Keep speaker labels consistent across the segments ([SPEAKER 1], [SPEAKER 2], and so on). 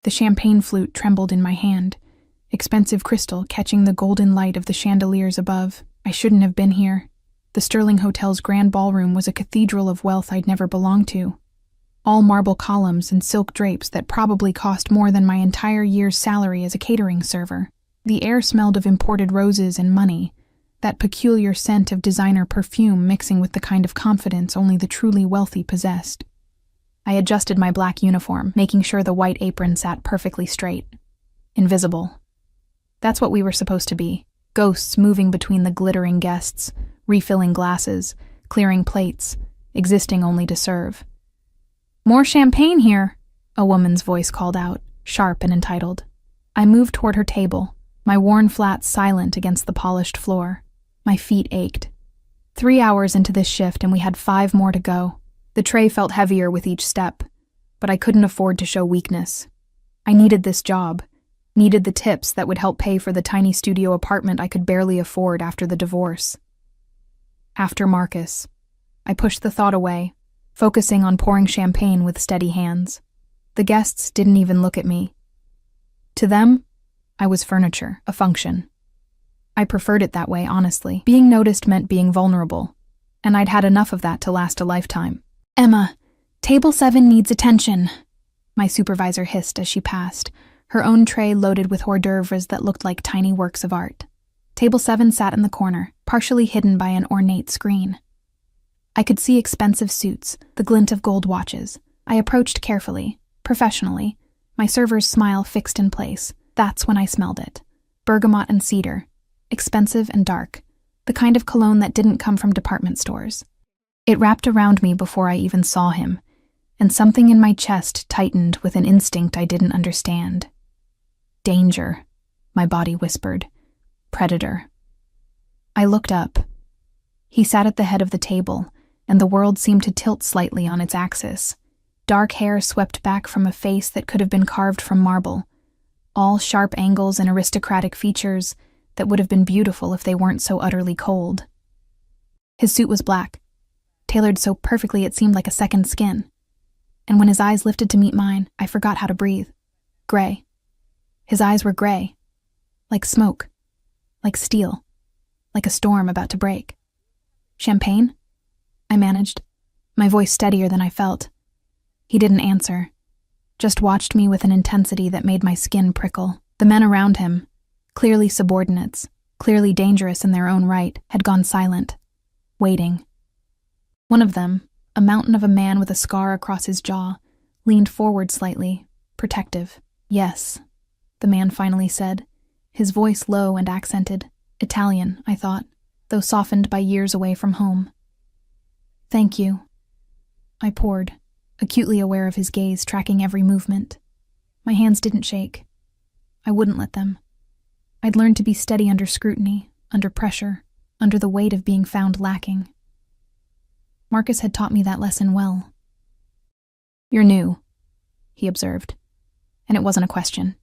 [SPEAKER 1] The champagne flute trembled in my hand, expensive crystal catching the golden light of the chandeliers above. I shouldn't have been here. The Sterling Hotel's grand ballroom was a cathedral of wealth I'd never belonged to. All marble columns and silk drapes that probably cost more than my entire year's salary as a catering server. The air smelled of imported roses and money, that peculiar scent of designer perfume mixing with the kind of confidence only the truly wealthy possessed. I adjusted my black uniform, making sure the white apron sat perfectly straight. Invisible. That's what we were supposed to be. Ghosts moving between the glittering guests, refilling glasses, clearing plates, existing only to serve. "More champagne here," a woman's voice called out, sharp and entitled. I moved toward her table, my worn flats silent against the polished floor. My feet ached. 3 hours into this shift and we had 5 more to go. The tray felt heavier with each step, but I couldn't afford to show weakness. I needed this job, needed the tips that would help pay for the tiny studio apartment I could barely afford after the divorce. After Marcus, I pushed the thought away, focusing on pouring champagne with steady hands. The guests didn't even look at me. To them, I was furniture, a function. I preferred it that way, honestly. Being noticed meant being vulnerable, and I'd had enough of that to last a lifetime. "Emma, table 7 needs attention," my supervisor hissed as she passed, her own tray loaded with hors d'oeuvres that looked like tiny works of art. Table 7 sat in the corner, partially hidden by an ornate screen. I could see expensive suits, the glint of gold watches. I approached carefully, professionally, my server's smile fixed in place. That's when I smelled it. Bergamot and cedar. Expensive and dark. The kind of cologne that didn't come from department stores. It wrapped around me before I even saw him, and something in my chest tightened with an instinct I didn't understand. "Danger," my body whispered. "Predator." I looked up. He sat at the head of the table, and the world seemed to tilt slightly on its axis. Dark hair swept back from a face that could have been carved from marble. All sharp angles and aristocratic features that would have been beautiful if they weren't so utterly cold. His suit was black, tailored so perfectly it seemed like a second skin. And when his eyes lifted to meet mine, I forgot how to breathe. Gray. His eyes were gray. Like smoke. Like steel. Like a storm about to break. "Champagne?" I managed, my voice steadier than I felt. He didn't answer, just watched me with an intensity that made my skin prickle. The men around him, clearly subordinates, clearly dangerous in their own right, had gone silent, waiting. One of them, a mountain of a man with a scar across his jaw, leaned forward slightly, protective. "Yes," the man finally said, his voice low and accented. Italian, I thought, though softened by years away from home. "Thank you." I poured, acutely aware of his gaze tracking every movement. My hands didn't shake. I wouldn't let them. I'd learned to be steady under scrutiny, under pressure, under the weight of being found lacking. Marcus had taught me that lesson well. "You're new," he observed, and it wasn't a question.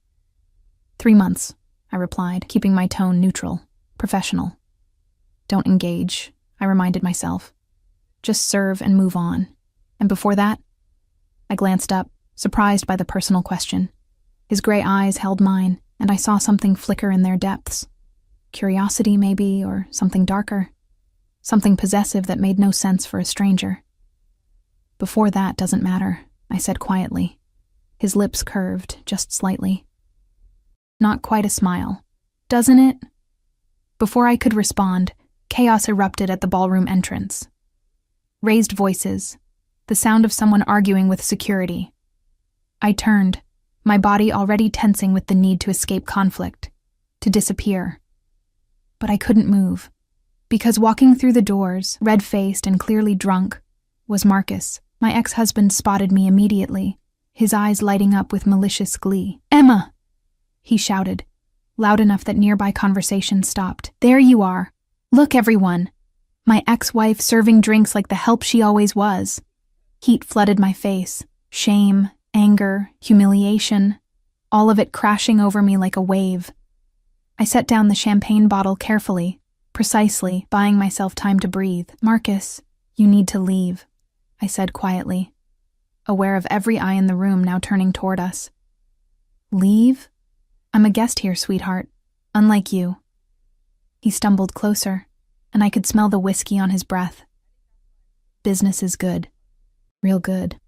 [SPEAKER 1] 3 months, I replied, keeping my tone neutral, professional. "Don't engage," I reminded myself. "Just serve and move on." And before that, I glanced up, surprised by the personal question. His gray eyes held mine, and I saw something flicker in their depths. Curiosity, maybe, or something darker. Something possessive that made no sense for a stranger. "Before that doesn't matter," I said quietly. His lips curved, just slightly. Not quite a smile. "Doesn't it?" Before I could respond, chaos erupted at the ballroom entrance. Raised voices, the sound of someone arguing with security. I turned, my body already tensing with the need to escape conflict, to disappear. But I couldn't move, because walking through the doors, red-faced and clearly drunk, was Marcus. My ex-husband spotted me immediately, his eyes lighting up with malicious glee. "Emma!" he shouted, loud enough that nearby conversation stopped. "There you are. Look, everyone. My ex-wife serving drinks like the help she always was." Heat flooded my face. Shame, anger, humiliation, all of it crashing over me like a wave. I set down the champagne bottle carefully, precisely, buying myself time to breathe. "Marcus, you need to leave," I said quietly, aware of every eye in the room now turning toward us. Leave? I'm a guest here, sweetheart. Unlike you. He stumbled closer, and I could smell the whiskey on his breath. Business is good. Real good.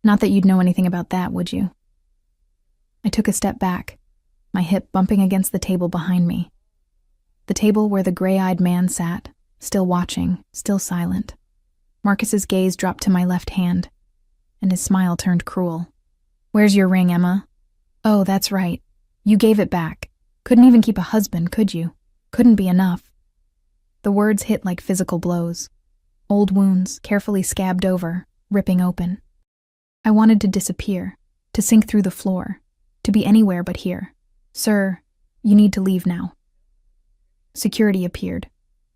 [SPEAKER 1] Not that you'd know anything about that, would you? I took a step back, my hip bumping against the table behind me. The table where the gray-eyed man sat, still watching, still silent. Marcus's gaze dropped to my left hand, and his smile turned cruel. Where's your ring, Emma? Oh, that's right. You gave it back. Couldn't even keep a husband, could you? Couldn't be enough. The words hit like physical blows. Old wounds, carefully scabbed over, ripping open. I wanted to disappear, to sink through the floor, to be anywhere but here. Sir, you need to leave now. Security appeared,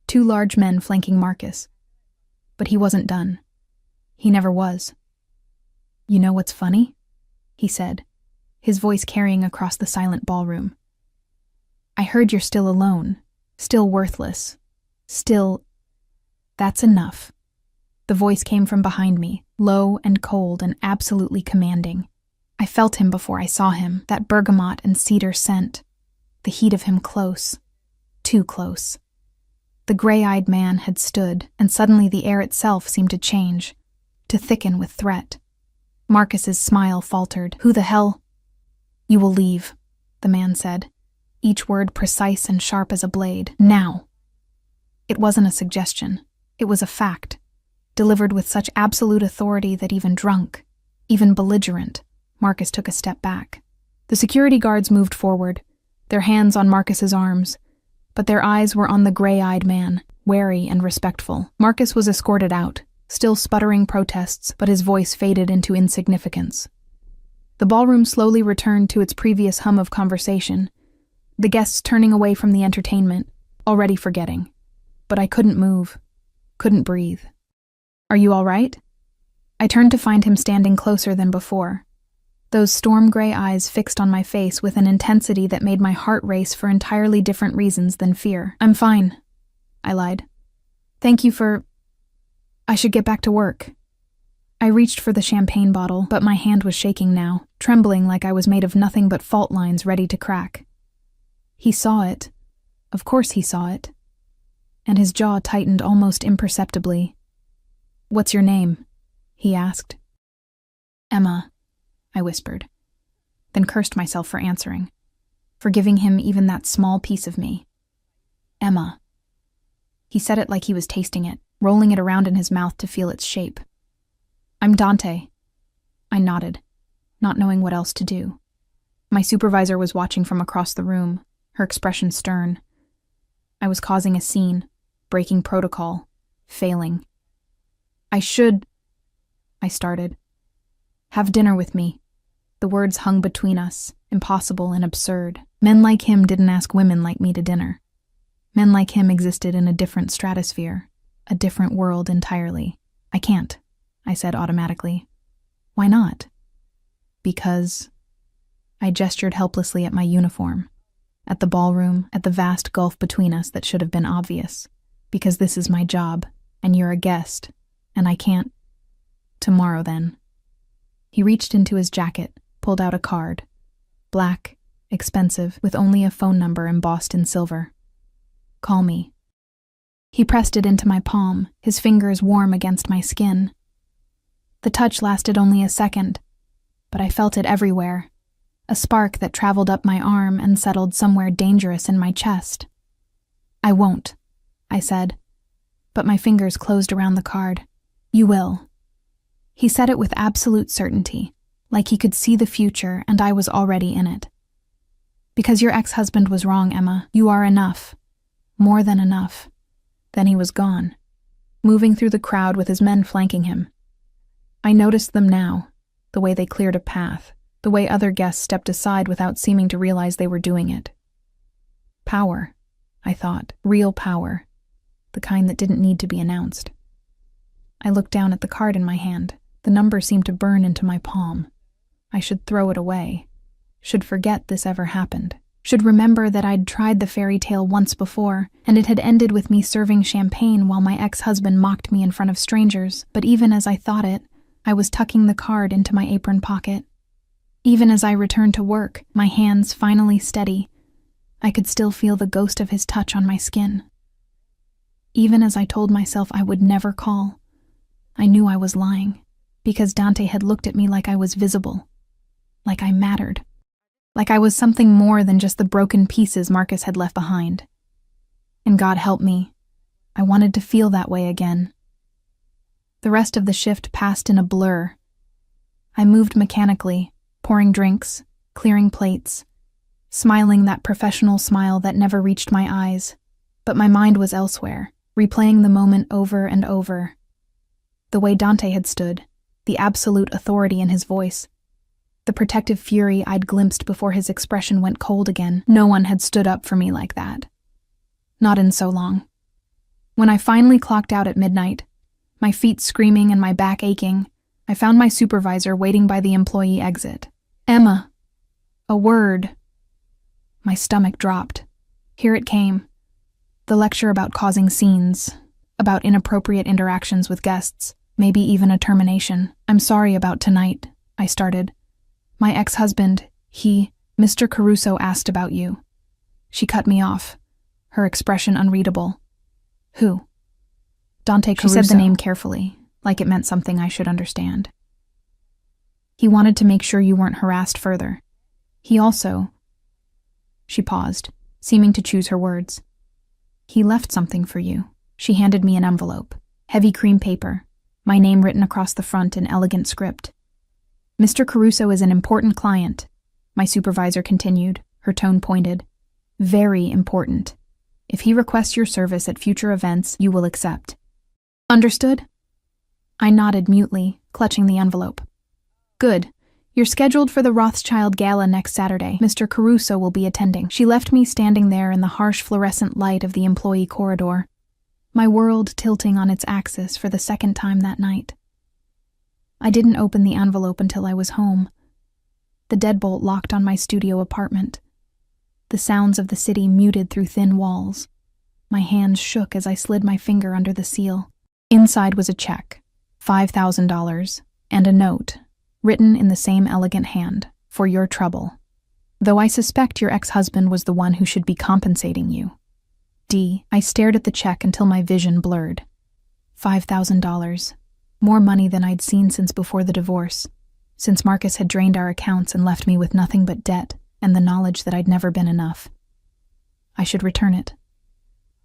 [SPEAKER 1] 2 large men flanking Marcus. But he wasn't done. He never was. You know what's funny? He said, his voice carrying across the silent ballroom. I heard you're still alone, still worthless, still... That's enough. The voice came from behind me, low and cold and absolutely commanding. I felt him before I saw him, that bergamot and cedar scent. The heat of him close. Too close. The gray-eyed man had stood, and suddenly the air itself seemed to change, to thicken with threat. Marcus's smile faltered. Who the hell? You will leave, the man said, each word precise and sharp as a blade. Now. It wasn't a suggestion. It was a fact, delivered with such absolute authority that even drunk, even belligerent, Marcus took a step back. The security guards moved forward, their hands on Marcus's arms, but their eyes were on the gray-eyed man, wary and respectful. Marcus was escorted out, still sputtering protests, but his voice faded into insignificance. The ballroom slowly returned to its previous hum of conversation, the guests turning away from the entertainment, already forgetting. But I couldn't move, couldn't breathe. Are you all right? I turned to find him standing closer than before, those storm-gray eyes fixed on my face with an intensity that made my heart race for entirely different reasons than fear. I'm fine, I lied. Thank you for... I should get back to work. I reached for the champagne bottle, but my hand was shaking now, trembling like I was made of nothing but fault lines ready to crack. He saw it. Of course he saw it. And his jaw tightened almost imperceptibly. What's your name? He asked. Emma, I whispered, then cursed myself for answering, for giving him even that small piece of me. Emma. He said it like he was tasting it, rolling it around in his mouth to feel its shape. I'm Dante. I nodded, not knowing what else to do. My supervisor was watching from across the room, her expression stern. I was causing a scene, breaking protocol, failing. I started. Have dinner with me. The words hung between us, impossible and absurd. Men like him didn't ask women like me to dinner. Men like him existed in a different stratosphere, a different world entirely. I can't, I said automatically. Why not? Because... I gestured helplessly at my uniform, at the ballroom, at the vast gulf between us that should have been obvious. Because this is my job, and you're a guest, and I can't... Tomorrow, then. He reached into his jacket, pulled out a card. Black, expensive, with only a phone number embossed in silver. Call me. He pressed it into my palm, his fingers warm against my skin. The touch lasted only a second, but I felt it everywhere. A spark that traveled up my arm and settled somewhere dangerous in my chest. I won't, I said, but my fingers closed around the card. You will. He said it with absolute certainty, like he could see the future and I was already in it. Because your ex-husband was wrong, Emma. You are enough. More than enough. Then he was gone, moving through the crowd with his men flanking him. I noticed them now, the way they cleared a path, the way other guests stepped aside without seeming to realize they were doing it. Power, I thought, real power, the kind that didn't need to be announced. I looked down at the card in my hand. The number seemed to burn into my palm. I should throw it away, should forget this ever happened, should remember that I'd tried the fairy tale once before, and it had ended with me serving champagne while my ex-husband mocked me in front of strangers, but even as I thought it, I was tucking the card into my apron pocket. Even as I returned to work, my hands finally steady, I could still feel the ghost of his touch on my skin. Even as I told myself I would never call, I knew I was lying, because Dante had looked at me like I was visible, like I mattered, like I was something more than just the broken pieces Marcus had left behind. And God help me, I wanted to feel that way again. The rest of the shift passed in a blur. I moved mechanically, pouring drinks, clearing plates, smiling that professional smile that never reached my eyes, but my mind was elsewhere, replaying the moment over and over. The way Dante had stood, the absolute authority in his voice, the protective fury I'd glimpsed before his expression went cold again. No one had stood up for me like that. Not in so long. When I finally clocked out at midnight, my feet screaming and my back aching, I found my supervisor waiting by the employee exit. "Emma." A word. My stomach dropped. Here it came. The lecture about causing scenes, about inappropriate interactions with guests, maybe even a termination. "I'm sorry about tonight," I started. "My ex-husband, Mr. Caruso asked about you." She cut me off, her expression unreadable. "Who?" "Dante Caruso." She said the name carefully, like it meant something I should understand. "He wanted to make sure you weren't harassed further. He also..." She paused, seeming to choose her words. "He left something for you." She handed me an envelope, heavy cream paper, my name written across the front in elegant script. "Mr. Caruso is an important client," my supervisor continued, her tone pointed. "Very important. If he requests your service at future events, you will accept." "Understood?" I nodded mutely, clutching the envelope. "Good. You're scheduled for the Rothschild Gala next Saturday. Mr. Caruso will be attending." She left me standing there in the harsh fluorescent light of the employee corridor, my world tilting on its axis for the second time that night. I didn't open the envelope until I was home. The deadbolt locked on my studio apartment. The sounds of the city muted through thin walls. My hands shook as I slid my finger under the seal. Inside was a check, $5,000, and a note, written in the same elegant hand, "For your trouble. Though I suspect your ex-husband was the one who should be compensating you." I stared at the check until my vision blurred. $5,000. More money than I'd seen since before the divorce, since Marcus had drained our accounts and left me with nothing but debt and the knowledge that I'd never been enough. I should return it.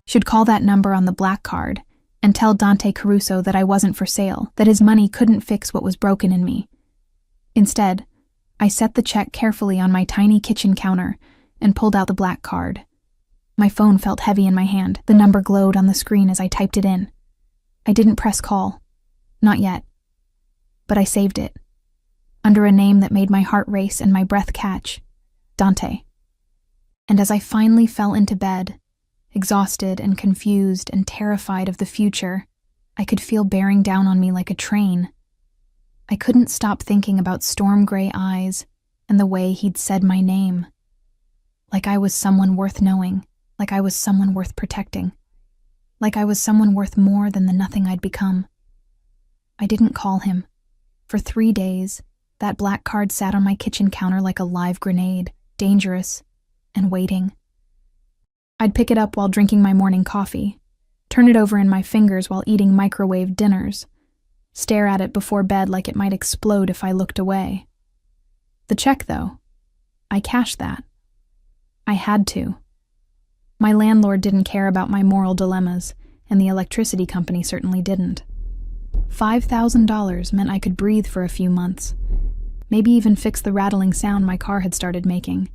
[SPEAKER 1] Should call that number on the black card and tell Dante Caruso that I wasn't for sale, that his money couldn't fix what was broken in me. Instead, I set the check carefully on my tiny kitchen counter and pulled out the black card. My phone felt heavy in my hand. The number glowed on the screen as I typed it in. I didn't press call. Not yet. But I saved it. Under a name that made my heart race and my breath catch. Dante. And as I finally fell into bed, exhausted and confused and terrified of the future, I could feel bearing down on me like a train. I couldn't stop thinking about storm-gray eyes and the way he'd said my name. Like I was someone worth knowing, like I was someone worth protecting, like I was someone worth more than the nothing I'd become. I didn't call him. For 3 days, that black card sat on my kitchen counter like a live grenade, dangerous, and waiting. I'd pick it up while drinking my morning coffee, turn it over in my fingers while eating microwave dinners, stare at it before bed like it might explode if I looked away. The check, though, I cashed that. I had to. My landlord didn't care about my moral dilemmas, and the electricity company certainly didn't. $5,000 meant I could breathe for a few months, maybe even fix the rattling sound my car had started making.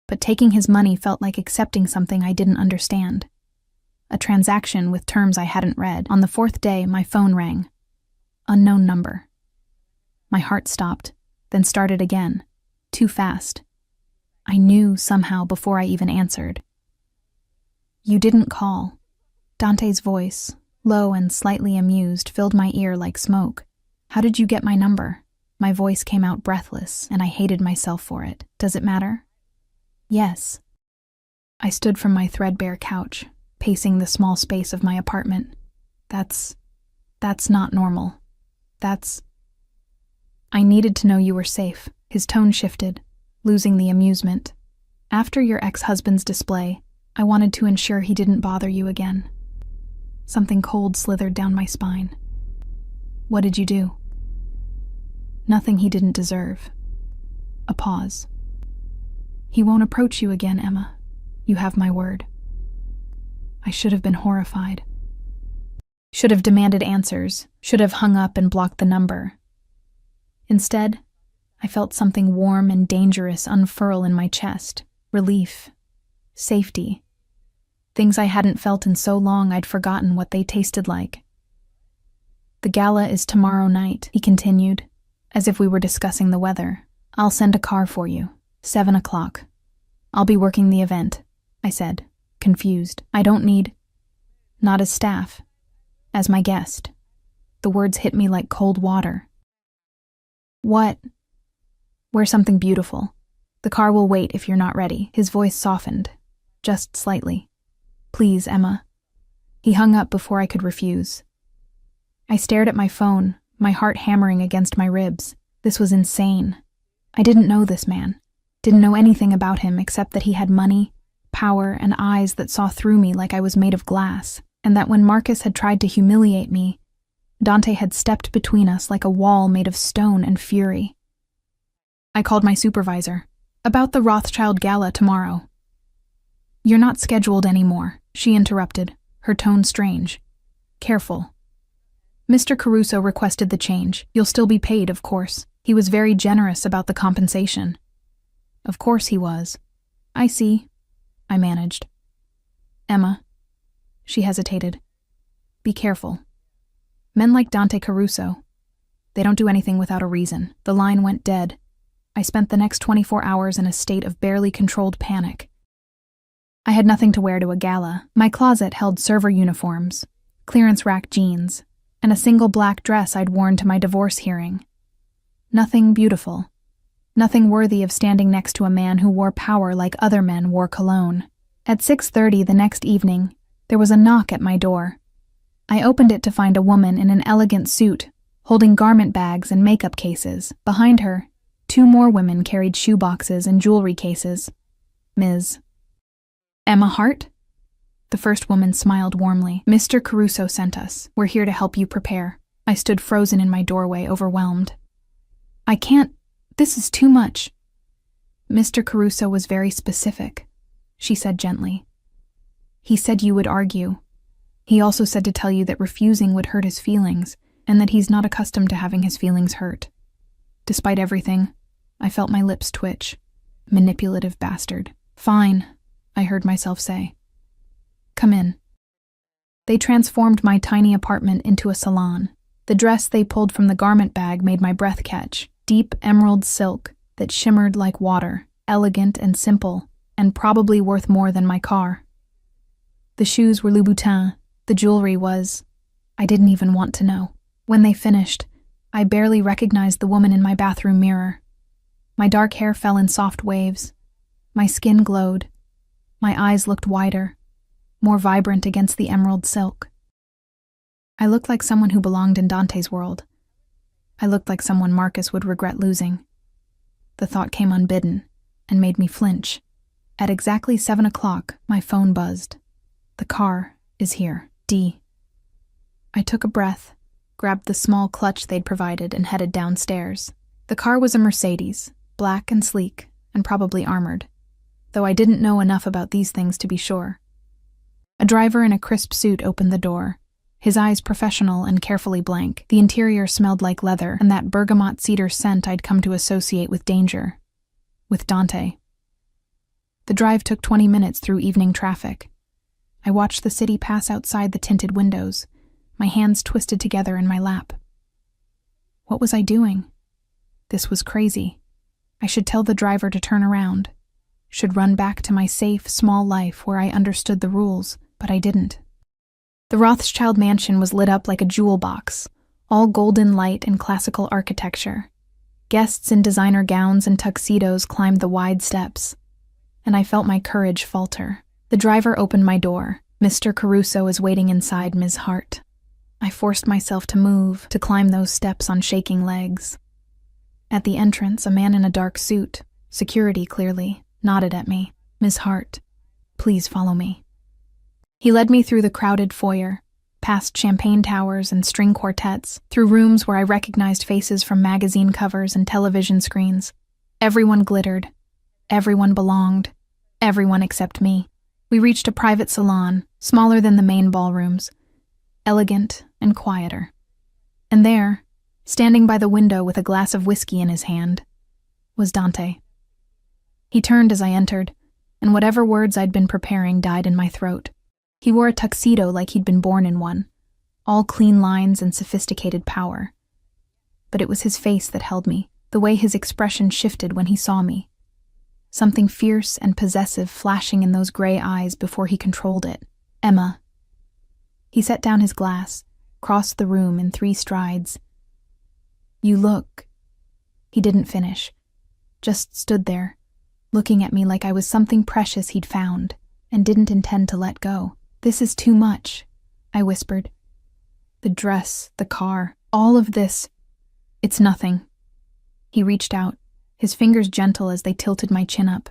[SPEAKER 1] But taking his money felt like accepting something I didn't understand. A transaction with terms I hadn't read. On the 4th day, my phone rang. Unknown number. My heart stopped, then started again. Too fast. I knew somehow before I even answered. "You didn't call." Dante's voice, low and slightly amused, filled my ear like smoke. "How did you get my number?" My voice came out breathless, and I hated myself for it. "Does it matter?" "Yes." I stood from my threadbare couch, pacing the small space of my apartment. That's not normal. I needed to know you were safe. His tone shifted, losing the amusement. After your ex-husband's display, I wanted to ensure he didn't bother you again. Something cold slithered down my spine. What did you do? Nothing he didn't deserve. A pause. He won't approach you again, Emma. You have my word. I should have been horrified. Should have demanded answers, should have hung up and blocked the number. Instead, I felt something warm and dangerous unfurl in my chest. Relief. Safety. Things I hadn't felt in so long I'd forgotten what they tasted like. The gala is tomorrow night, he continued, as if we were discussing the weather. I'll send a car for you. 7 o'clock. I'll be working the event, I said, confused. I don't need... Not as staff. As my guest. The words hit me like cold water. What? Wear something beautiful. The car will wait if you're not ready. His voice softened, just slightly. Please, Emma. He hung up before I could refuse. I stared at my phone, my heart hammering against my ribs. This was insane. I didn't know this man. Didn't know anything about him except that he had money, power, and eyes that saw through me like I was made of glass, and that when Marcus had tried to humiliate me, Dante had stepped between us like a wall made of stone and fury. I called my supervisor. About the Rothschild gala tomorrow. You're not scheduled anymore, she interrupted, her tone strange. Careful. Mr. Caruso requested the change. You'll still be paid, of course. He was very generous about the compensation. Of course he was. I see, I managed. Emma. She hesitated. Be careful. Men like Dante Caruso. They don't do anything without a reason. The line went dead. I spent the next 24 hours in a state of barely controlled panic. I had nothing to wear to a gala. My closet held server uniforms, clearance rack jeans, and a single black dress I'd worn to my divorce hearing. Nothing beautiful. Nothing worthy of standing next to a man who wore power like other men wore cologne. At 6:30 the next evening, there was a knock at my door. I opened it to find a woman in an elegant suit, holding garment bags and makeup cases. Behind her, 2 more women carried shoeboxes and jewelry cases. Ms. Emma Hart? The first woman smiled warmly. Mr. Caruso sent us. We're here to help you prepare. I stood frozen in my doorway, overwhelmed. I can't. This is too much. Mr. Caruso was very specific, she said gently. He said you would argue. He also said to tell you that refusing would hurt his feelings, and that he's not accustomed to having his feelings hurt. Despite everything, I felt my lips twitch. Manipulative bastard. Fine, I heard myself say. Come in. They transformed my tiny apartment into a salon. The dress they pulled from the garment bag made my breath catch. Deep emerald silk that shimmered like water, elegant and simple, and probably worth more than my car. The shoes were Louboutin. The jewelry was... I didn't even want to know. When they finished, I barely recognized the woman in my bathroom mirror. My dark hair fell in soft waves. My skin glowed. My eyes looked wider, more vibrant against the emerald silk. I looked like someone who belonged in Dante's world. I looked like someone Marcus would regret losing. The thought came unbidden and made me flinch. At exactly 7 o'clock, my phone buzzed. The car is here. D. I took a breath, grabbed the small clutch they'd provided, and headed downstairs. The car was a Mercedes, black and sleek, and probably armored, though I didn't know enough about these things to be sure. A driver in a crisp suit opened the door, his eyes professional and carefully blank. The interior smelled like leather and that bergamot cedar scent I'd come to associate with danger. With Dante. The drive took 20 minutes through evening traffic. I watched the city pass outside the tinted windows, my hands twisted together in my lap. What was I doing? This was crazy. I should tell the driver to turn around. Should run back to my safe, small life where I understood the rules, but I didn't. The Rothschild mansion was lit up like a jewel box, all golden light and classical architecture. Guests in designer gowns and tuxedos climbed the wide steps, and I felt my courage falter. The driver opened my door. Mr. Caruso is waiting inside, Ms. Hart. I forced myself to move, to climb those steps on shaking legs. At the entrance, a man in a dark suit, security clearly, nodded at me. "Miss Hart, please follow me." He led me through the crowded foyer, past champagne towers and string quartets, through rooms where I recognized faces from magazine covers and television screens. Everyone glittered. Everyone belonged. Everyone except me. We reached a private salon, smaller than the main ballrooms, elegant and quieter. And there, standing by the window with a glass of whiskey in his hand, was Dante. He turned as I entered, and whatever words I'd been preparing died in my throat. He wore a tuxedo like he'd been born in one, all clean lines and sophisticated power. But it was his face that held me, the way his expression shifted when he saw me. Something fierce and possessive flashing in those gray eyes before he controlled it. "Emma." He set down his glass, crossed the room in 3 strides. "You look..." He didn't finish, just stood there, looking at me like I was something precious he'd found, and didn't intend to let go. "This is too much," I whispered. "The dress, the car, all of this, it's nothing." He reached out, his fingers gentle as they tilted my chin up.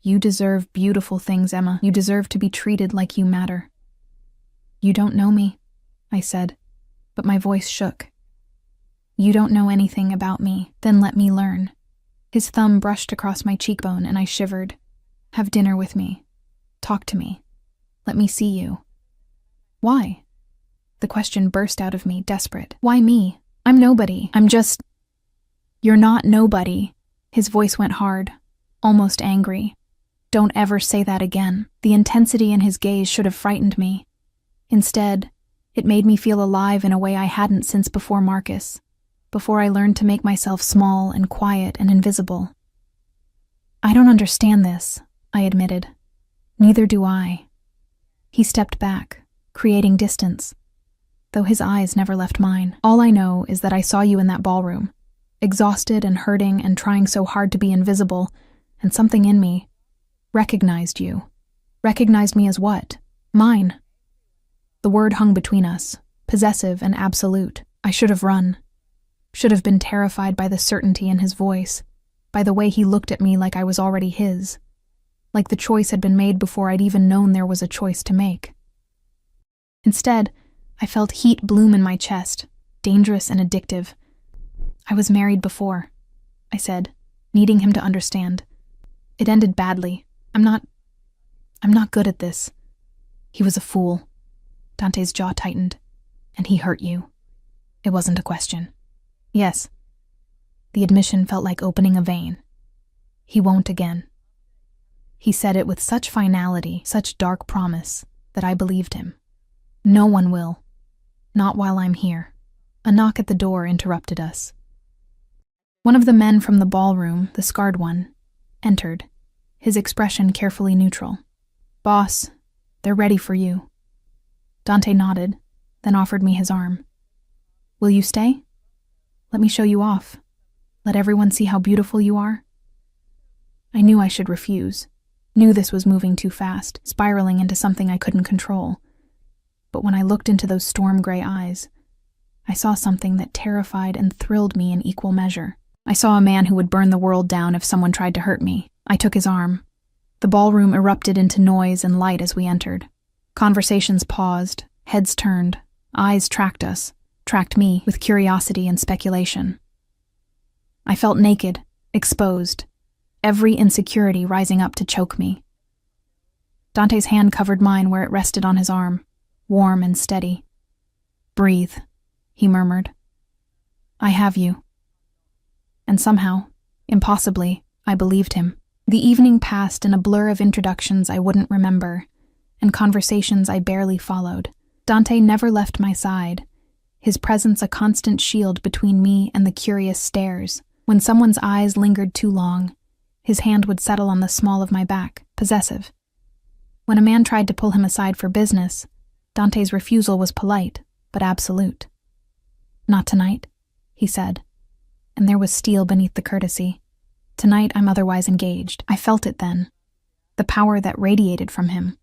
[SPEAKER 1] "You deserve beautiful things, Emma. You deserve to be treated like you matter." "You don't know me," I said, but my voice shook. "You don't know anything about me, then let me learn." His thumb brushed across my cheekbone and I shivered. "Have dinner with me. Talk to me. Let me see you." "Why?" The question burst out of me, desperate. "Why me? I'm nobody. I'm just..." "You're not nobody." His voice went hard, almost angry. "Don't ever say that again." The intensity in his gaze should have frightened me. Instead, it made me feel alive in a way I hadn't since before Marcus, before I learned to make myself small and quiet and invisible. "I don't understand this," I admitted. "Neither do I." He stepped back, creating distance, though his eyes never left mine. "All I know is that I saw you in that ballroom, exhausted and hurting and trying so hard to be invisible, and something in me recognized you." "Recognized me as what?" "Mine." The word hung between us, possessive and absolute. I should have run. Should have been terrified by the certainty in his voice, by the way he looked at me like I was already his, like the choice had been made before I'd even known there was a choice to make. Instead, I felt heat bloom in my chest, dangerous and addictive. "I was married before," I said, needing him to understand. "It ended badly. I'm not good at this." He was a fool. Dante's jaw tightened. "And he hurt you." It wasn't a question. "Yes." The admission felt like opening a vein. "He won't again." He said it with such finality, such dark promise, that I believed him. "No one will. Not while I'm here." A knock at the door interrupted us. One of the men from the ballroom, the scarred one, entered, his expression carefully neutral. "Boss, they're ready for you." Dante nodded, then offered me his arm. "Will you stay? Let me show you off. Let everyone see how beautiful you are." I knew I should refuse. Knew this was moving too fast, spiraling into something I couldn't control. But when I looked into those storm-gray eyes, I saw something that terrified and thrilled me in equal measure. I saw a man who would burn the world down if someone tried to hurt me. I took his arm. The ballroom erupted into noise and light as we entered. Conversations paused, heads turned, eyes tracked us, tracked me with curiosity and speculation. I felt naked, exposed, every insecurity rising up to choke me. Dante's hand covered mine where it rested on his arm, warm and steady. "Breathe," he murmured. "I have you." And somehow, impossibly, I believed him. The evening passed in a blur of introductions I wouldn't remember, and conversations I barely followed. Dante never left my side, his presence a constant shield between me and the curious stares. When someone's eyes lingered too long, his hand would settle on the small of my back, possessive. When a man tried to pull him aside for business, Dante's refusal was polite, but absolute. "Not tonight," he said, and there was steel beneath the courtesy. "Tonight I'm otherwise engaged." I felt it then, the power that radiated from him.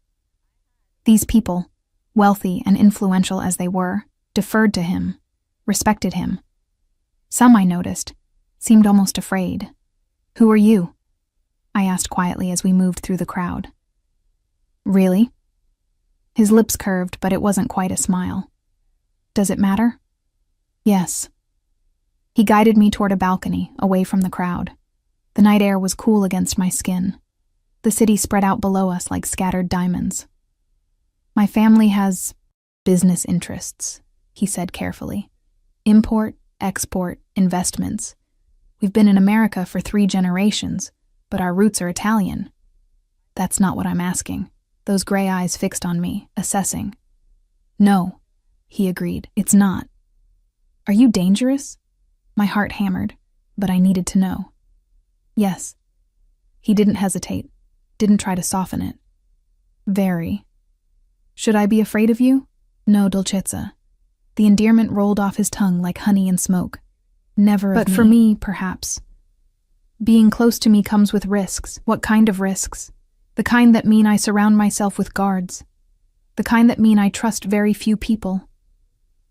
[SPEAKER 1] These people, wealthy and influential as they were, deferred to him, respected him. Some, I noticed, seemed almost afraid. "Who are you?" I asked quietly as we moved through the crowd. "Really?" His lips curved, but it wasn't quite a smile. "Does it matter?" "Yes." He guided me toward a balcony, away from the crowd. The night air was cool against my skin. The city spread out below us like scattered diamonds. "My family has business interests," he said carefully. "Import, export, investments. We've been in America for 3 generations, but our roots are Italian." "That's not what I'm asking." Those gray eyes fixed on me, assessing. "No," he agreed, "it's not." "Are you dangerous?" My heart hammered, but I needed to know. "Yes." He didn't hesitate, didn't try to soften it. "Very." "Should I be afraid of you?" "No, Dolcezza." The endearment rolled off his tongue like honey and smoke. "Never of me." "But for me, perhaps. Being close to me comes with risks." "What kind of risks?" "The kind that mean I surround myself with guards. The kind that mean I trust very few people.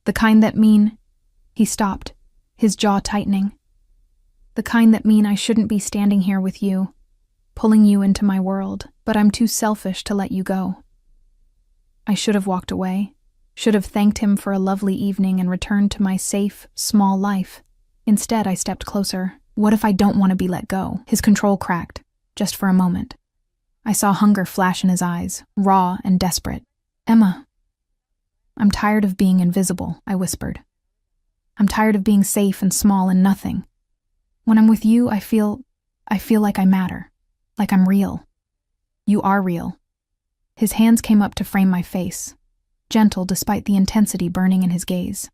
[SPEAKER 1] The kind that mean—" He stopped, his jaw tightening. "The kind that mean I shouldn't be standing here with you, pulling you into my world, but I'm too selfish to let you go." I should have walked away, should have thanked him for a lovely evening and returned to my safe, small life. Instead, I stepped closer. What if I don't want to be let go? His control cracked, just for a moment. I saw hunger flash in his eyes, raw and desperate. "Emma." "I'm tired of being invisible," I whispered. "I'm tired of being safe and small and nothing. When I'm with you, I feel like I matter, like I'm real." "You are real." His hands came up to frame my face, gentle despite the intensity burning in his gaze.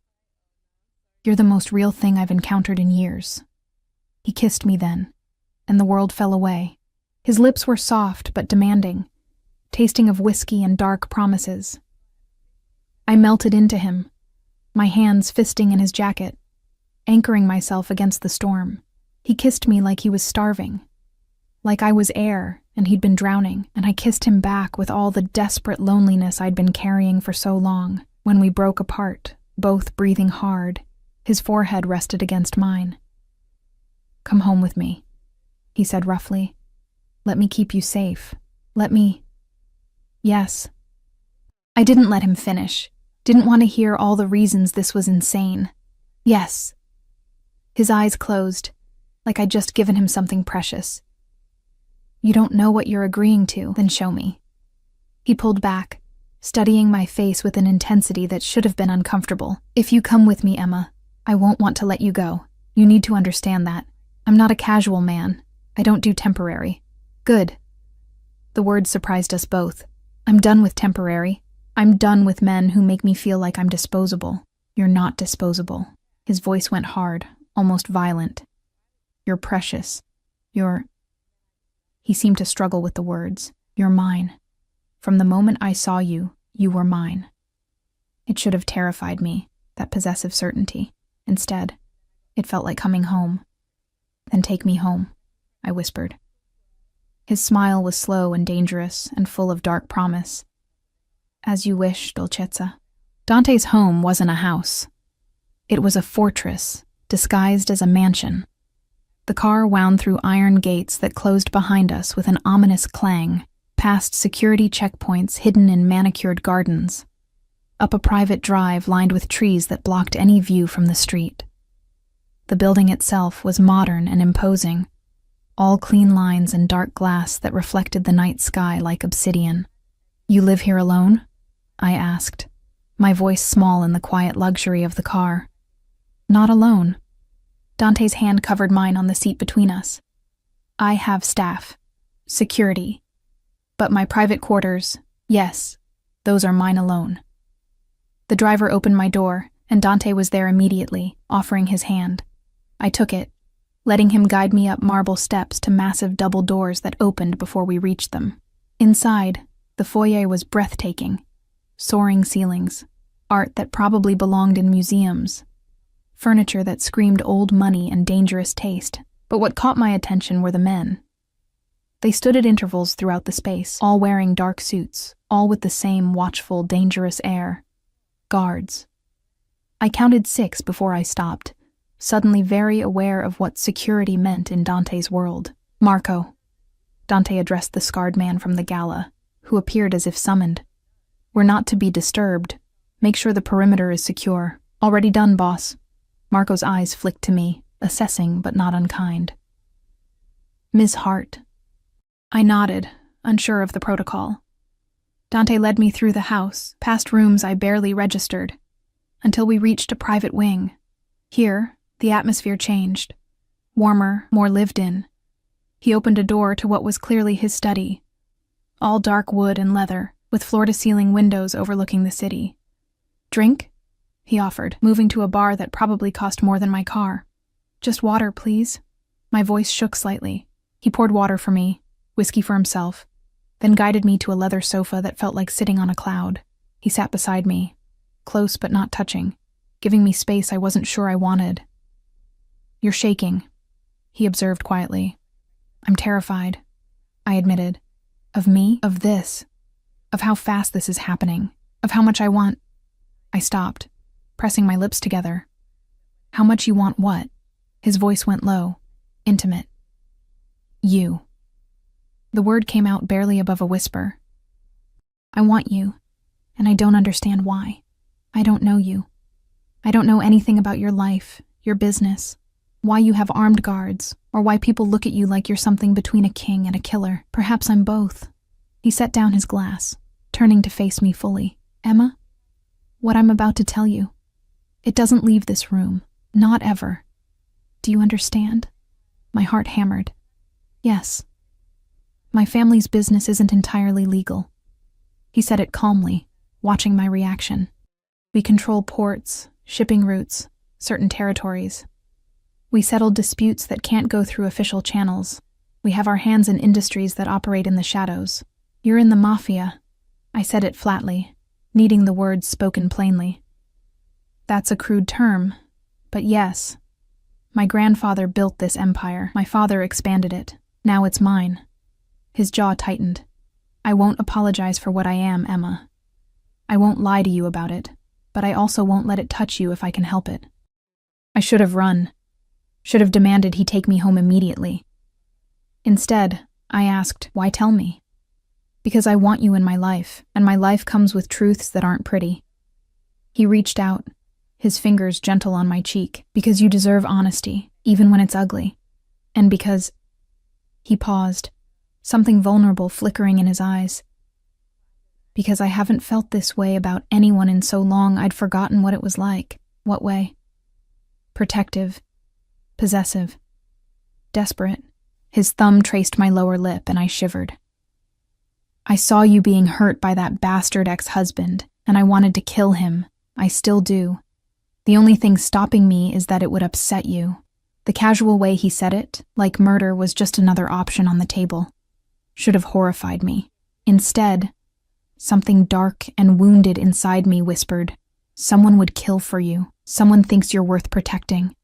[SPEAKER 1] "You're the most real thing I've encountered in years." He kissed me then, and the world fell away. His lips were soft but demanding, tasting of whiskey and dark promises. I melted into him, my hands fisting in his jacket, anchoring myself against the storm. He kissed me like he was starving, like I was air and he'd been drowning, and I kissed him back with all the desperate loneliness I'd been carrying for so long. When we broke apart, both breathing hard, his forehead rested against mine. "Come home with me," he said roughly. "Let me keep you safe. Let me—" "Yes." I didn't let him finish, didn't want to hear all the reasons this was insane. "Yes." His eyes closed, like I'd just given him something precious. "You don't know what you're agreeing to, then show me." He pulled back, studying my face with an intensity that should have been uncomfortable. "If you come with me, Emma, I won't want to let you go. You need to understand that. I'm not a casual man. I don't do temporary." "Good." The words surprised us both. "I'm done with temporary. I'm done with men who make me feel like I'm disposable." "You're not disposable." His voice went hard, almost violent. "You're precious. You're—" He seemed to struggle with the words. "You're mine. From the moment I saw you, you were mine." It should have terrified me, that possessive certainty. Instead, it felt like coming home. "Then take me home," I whispered. His smile was slow and dangerous and full of dark promise. "As you wish, Dolcezza." Dante's home wasn't a house. It was a fortress, disguised as a mansion. The car wound through iron gates that closed behind us with an ominous clang, past security checkpoints hidden in manicured gardens, up a private drive lined with trees that blocked any view from the street. The building itself was modern and imposing, all clean lines and dark glass that reflected the night sky like obsidian. "You live here alone?" I asked, my voice small in the quiet luxury of the car. "Not alone." Dante's hand covered mine on the seat between us. "I have staff, security, but my private quarters, yes, those are mine alone." The driver opened my door, and Dante was there immediately, offering his hand. I took it, letting him guide me up marble steps to massive double doors that opened before we reached them. Inside, the foyer was breathtaking. Soaring ceilings, art that probably belonged in museums, furniture that screamed old money and dangerous taste. But what caught my attention were the men. They stood at intervals throughout the space, all wearing dark suits, all with the same watchful, dangerous air. Guards. I counted 6 before I stopped, suddenly very aware of what security meant in Dante's world. "Marco," Dante addressed the scarred man from the gala, who appeared as if summoned. "We're not to be disturbed. Make sure the perimeter is secure." "Already done, boss." Marco's eyes flicked to me, assessing but not unkind. "Ms. Hart." I nodded, unsure of the protocol. Dante led me through the house, past rooms I barely registered, until we reached a private wing. Here, the atmosphere changed. Warmer, more lived in. He opened a door to what was clearly his study. All dark wood and leather, with floor-to-ceiling windows overlooking the city. "Drink?" he offered, moving to a bar that probably cost more than my car. "Just water, please." My voice shook slightly. He poured water for me, whiskey for himself, then guided me to a leather sofa that felt like sitting on a cloud. He sat beside me, close but not touching, giving me space I wasn't sure I wanted. "You're shaking," he observed quietly. "I'm terrified," I admitted. "Of me? Of this? Of how fast this is happening? Of how much I want—" I stopped, pressing my lips together. "How much you want what?" His voice went low, intimate. "You." The word came out barely above a whisper. "I want you, and I don't understand why. I don't know you. I don't know anything about your life, your business, why you have armed guards, or why people look at you like you're something between a king and a killer. Perhaps I'm both." He set down his glass, turning to face me fully. "Emma, what I'm about to tell you, it doesn't leave this room. Not ever. Do you understand?" My heart hammered. "Yes. My family's business isn't entirely legal." He said it calmly, watching my reaction. "We control ports, shipping routes, certain territories. We settle disputes that can't go through official channels. We have our hands in industries that operate in the shadows. You're in the Mafia." I said it flatly, needing the words spoken plainly. "That's a crude term, but yes. My grandfather built this empire. My father expanded it. Now it's mine." His jaw tightened. "I won't apologize for what I am, Emma. I won't lie to you about it, but I also won't let it touch you if I can help it." I should have run. Should have demanded he take me home immediately. Instead, I asked, "Why tell me?" "Because I want you in my life, and my life comes with truths that aren't pretty." He reached out, his fingers gentle on my cheek. "Because you deserve honesty, even when it's ugly. And because—" He paused, something vulnerable flickering in his eyes. "Because I haven't felt this way about anyone in so long I'd forgotten what it was like." "What way?" "Protective. Possessive. Desperate." His thumb traced my lower lip and I shivered. "I saw you being hurt by that bastard ex-husband, and I wanted to kill him. I still do. The only thing stopping me is that it would upset you." The casual way he said it, like murder was just another option on the table, should have horrified me. Instead, something dark and wounded inside me whispered, "Someone would kill for you. Someone thinks you're worth protecting."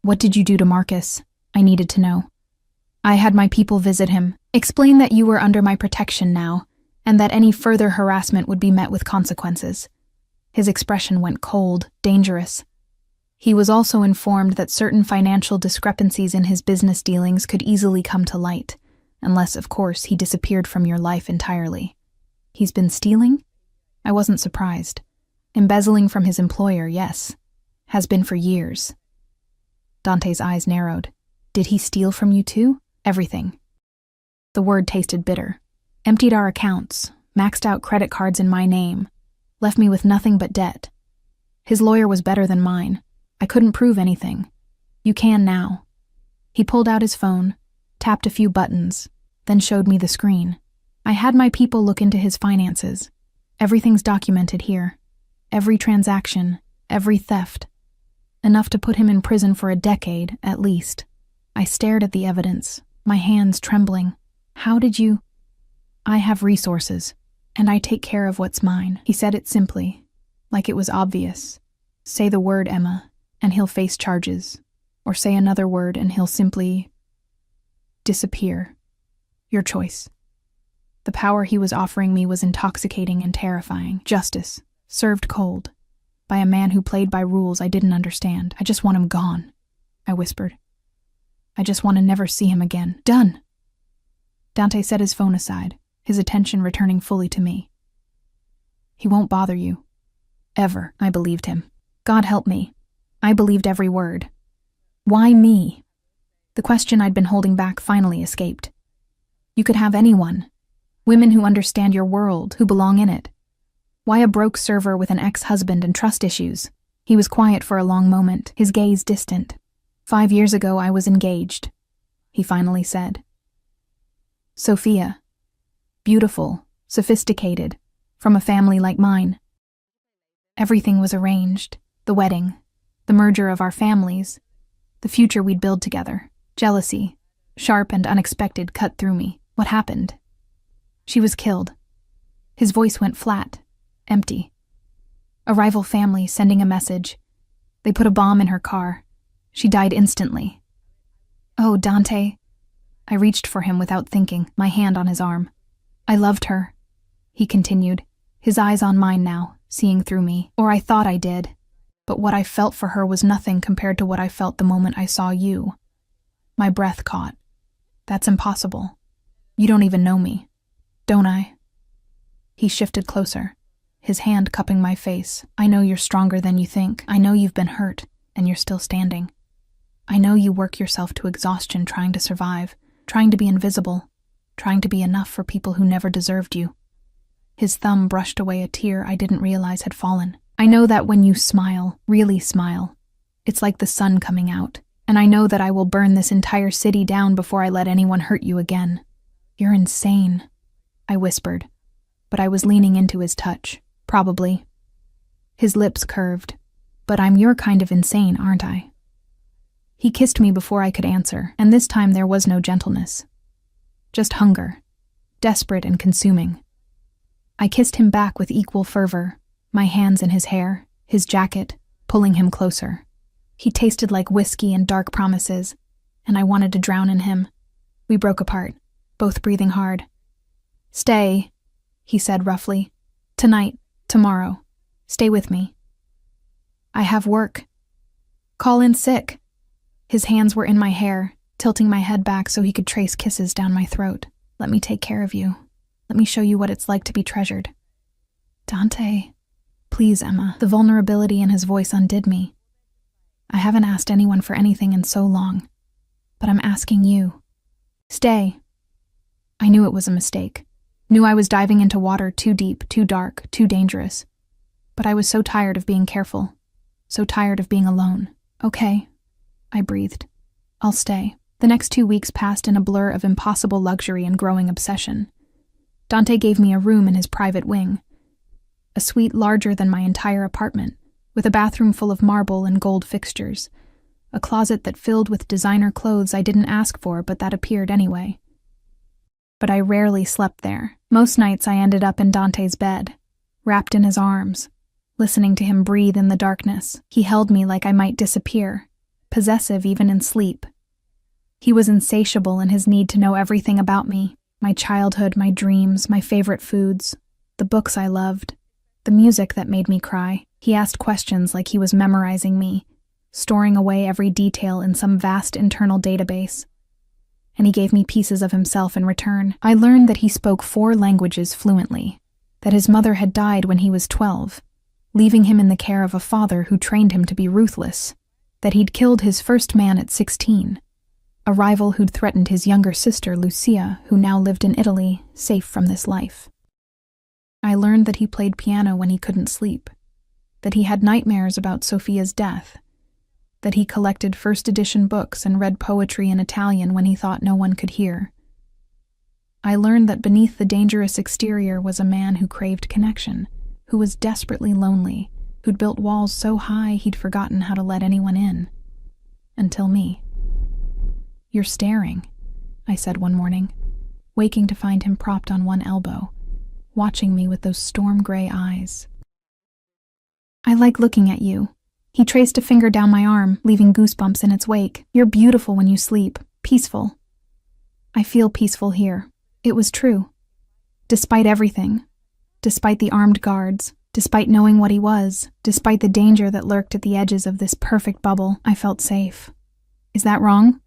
[SPEAKER 1] "What did you do to Marcus?" I needed to know. "I had my people visit him. Explain that you were under my protection now, and that any further harassment would be met with consequences." His expression went cold, dangerous. He was also informed that certain financial discrepancies in his business dealings could easily come to light, unless, of course, he disappeared from your life entirely. "He's been stealing?" I wasn't surprised. Embezzling from his employer, yes. Has been for years. Dante's eyes narrowed. "Did he steal from you too?" "Everything." The word tasted bitter. "Emptied our accounts, maxed out credit cards in my name, left me with nothing but debt. His lawyer was better than mine. I couldn't prove anything. You can now." He pulled out his phone, tapped a few buttons, then showed me the screen. I had my people look into his finances. Everything's documented here. Every transaction, every theft. Enough to put him in prison for a decade, at least. I stared at the evidence, my hands trembling. "How did you—" "I have resources, and I take care of what's mine." He said it simply, like it was obvious. "Say the word, Emma, and he'll face charges. Or say another word and he'll simply disappear. Your choice." The power he was offering me was intoxicating and terrifying. Justice, served cold. by a man who played by rules I didn't understand. I just want him gone, I whispered. I just want to never see him again. Done! Dante set his phone aside, his attention returning fully to me. He won't bother you. Ever, I believed him. God help me. I believed every word. Why me? The question I'd been holding back finally escaped. You could have anyone. Women who understand your world, who belong in it. Why a broke server with an ex-husband and trust issues? He was quiet for a long moment, his gaze distant. 5 years ago I was engaged, he finally said. Sophia. Beautiful, sophisticated, from a family like mine. Everything was arranged, the wedding, the merger of our families, the future we'd build together. Jealousy, sharp and unexpected, cut through me. What happened? She was killed. His voice went flat, empty. A rival family sending a message. They put a bomb in her car. She died instantly. Oh, Dante. I reached for him without thinking, my hand on his arm. I loved her, he continued, his eyes on mine now, seeing through me. Or I thought I did. But what I felt for her was nothing compared to what I felt the moment I saw you. My breath caught. That's impossible. You don't even know me, don't I? He shifted closer, his hand cupping my face. I know you're stronger than you think. I know you've been hurt, and you're still standing. I know you work yourself to exhaustion trying to survive, trying to be invisible, trying to be enough for people who never deserved you. His thumb brushed away a tear I didn't realize had fallen. I know that when you smile, really smile, it's like the sun coming out. And I know that I will burn this entire city down before I let anyone hurt you again. You're insane, I whispered, but I was leaning into his touch. Probably. His lips curved. But I'm your kind of insane, aren't I? He kissed me before I could answer, and this time there was no gentleness. Just hunger, desperate and consuming. I kissed him back with equal fervor, my hands in his hair, his jacket, pulling him closer. He tasted like whiskey and dark promises, and I wanted to drown in him. We broke apart, both breathing hard. Stay, he said roughly. Tonight, tomorrow. Stay with me. I have work. Call in sick. His hands were in my hair, tilting my head back so he could trace kisses down my throat. Let me take care of you. Let me show you what it's like to be treasured. Dante. Please, Emma. The vulnerability in his voice undid me. I haven't asked anyone for anything in so long, but I'm asking you. Stay. I knew it was a mistake. Knew I was diving into water too deep, too dark, too dangerous. But I was so tired of being careful, so tired of being alone. Okay, I breathed. I'll stay. The next 2 weeks passed in a blur of impossible luxury and growing obsession. Dante gave me a room in his private wing, a suite larger than my entire apartment, with a bathroom full of marble and gold fixtures, a closet that filled with designer clothes I didn't ask for but that appeared anyway. But I rarely slept there. Most nights I ended up in Dante's bed, wrapped in his arms, listening to him breathe in the darkness. He held me like I might disappear, possessive even in sleep. He was insatiable in his need to know everything about me, my childhood, my dreams, my favorite foods, the books I loved, the music that made me cry. He asked questions like he was memorizing me, storing away every detail in some vast internal database. And he gave me pieces of himself in return. I learned that he spoke 4 languages fluently, that his mother had died when he was 12, leaving him in the care of a father who trained him to be ruthless, that he'd killed his first man at 16, a rival who'd threatened his younger sister, Lucia, who now lived in Italy, safe from this life. I learned that he played piano when he couldn't sleep, that he had nightmares about Sophia's death, that he collected first-edition books and read poetry in Italian when he thought no one could hear. I learned that beneath the dangerous exterior was a man who craved connection, who was desperately lonely, who'd built walls so high he'd forgotten how to let anyone in. Until me. You're staring, I said one morning, waking to find him propped on one elbow, watching me with those storm-gray eyes. I like looking at you. He traced a finger down my arm, leaving goosebumps in its wake. You're beautiful when you sleep, peaceful. I feel peaceful here. It was true. Despite everything, despite the armed guards, Despite knowing what he was, despite the danger that lurked at the edges of this perfect bubble, I felt safe. Is that wrong?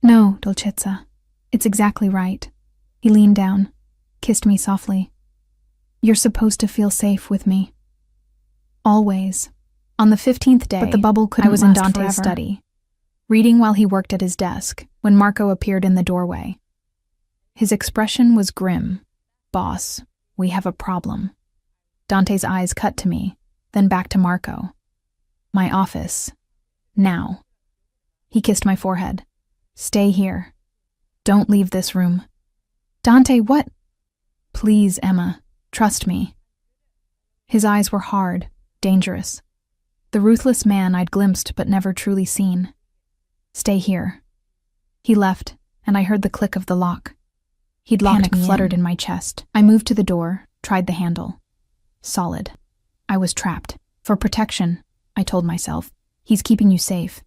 [SPEAKER 1] No, Dolcezza. It's exactly right. He leaned down, kissed me softly. You're supposed to feel safe with me. Always. On the 15th day, but the bubble couldn't last forever. I was in Dante's study, reading while he worked at his desk, when Marco appeared in the doorway. His expression was grim. Boss, we have a problem. Dante's eyes cut to me, then back to Marco. My office. Now. He kissed my forehead. Stay here. Don't leave this room. Dante, what? Please, Emma. Trust me. His eyes were hard, dangerous. The ruthless man I'd glimpsed but never truly seen. Stay here. He left, and I heard the click of the lock. He'd locked me. Panic fluttered in my chest. I moved to the door, tried the handle. Solid. I was trapped. For protection, I told myself. He's keeping you safe.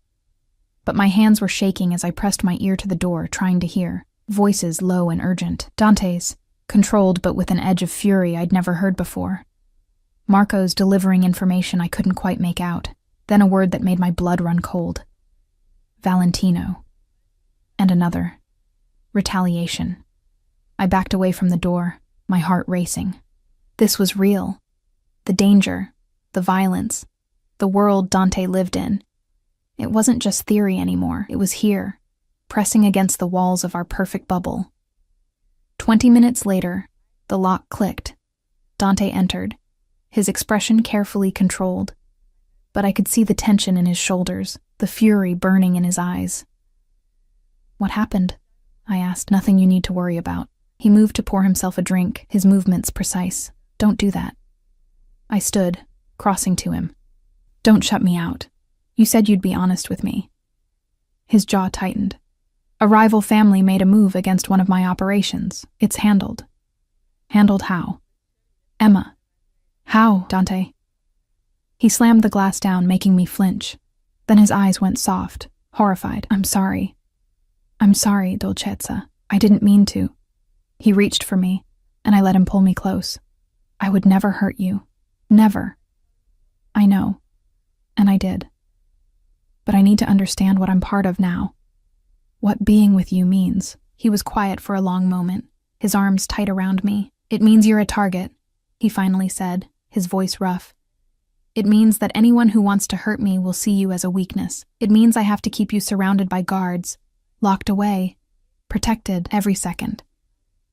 [SPEAKER 1] But my hands were shaking as I pressed my ear to the door, trying to hear. Voices low and urgent. Dante's, controlled but with an edge of fury I'd never heard before. Marco's delivering information I couldn't quite make out. Then a word that made my blood run cold. Valentino. And another. Retaliation. I backed away from the door, my heart racing. This was real. The danger, the violence, the world Dante lived in. It wasn't just theory anymore. It was here, pressing against the walls of our perfect bubble. 20 minutes later, the lock clicked. Dante entered, his expression carefully controlled. But I could see the tension in his shoulders, the fury burning in his eyes. What happened? I asked. Nothing you need to worry about. He moved to pour himself a drink, his movements precise. Don't do that. I stood, crossing to him. Don't shut me out. You said you'd be honest with me. His jaw tightened. A rival family made a move against one of my operations. It's handled. Handled how? Emma. How, Dante? He slammed the glass down, making me flinch. Then his eyes went soft, horrified. I'm sorry. I'm sorry, Dolcezza. I didn't mean to. He reached for me, and I let him pull me close. I would never hurt you. Never. I know. And I did. But I need to understand what I'm part of now. What being with you means. He was quiet for a long moment, his arms tight around me. It means you're a target, he finally said, his voice rough. It means that anyone who wants to hurt me will see you as a weakness. It means I have to keep you surrounded by guards, locked away, protected every second.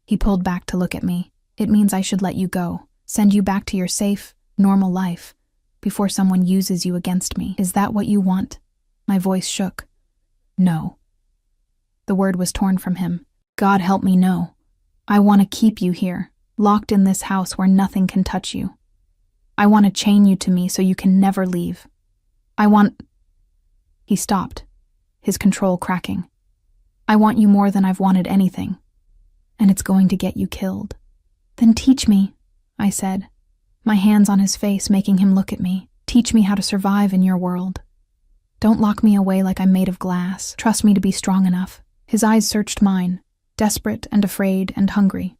[SPEAKER 1] He pulled back to look at me. It means I should let you go, send you back to your safe, normal life, before someone uses you against me. Is that what you want? My voice shook. No. The word was torn from him. God help me, no. I want to keep you here, locked in this house where nothing can touch you. I want to chain you to me so you can never leave. I want... He stopped, his control cracking. I want you more than I've wanted anything. And it's going to get you killed. Then teach me, I said, my hands on his face making him look at me. Teach me how to survive in your world. Don't lock me away like I'm made of glass. Trust me to be strong enough. His eyes searched mine, desperate and afraid and hungry.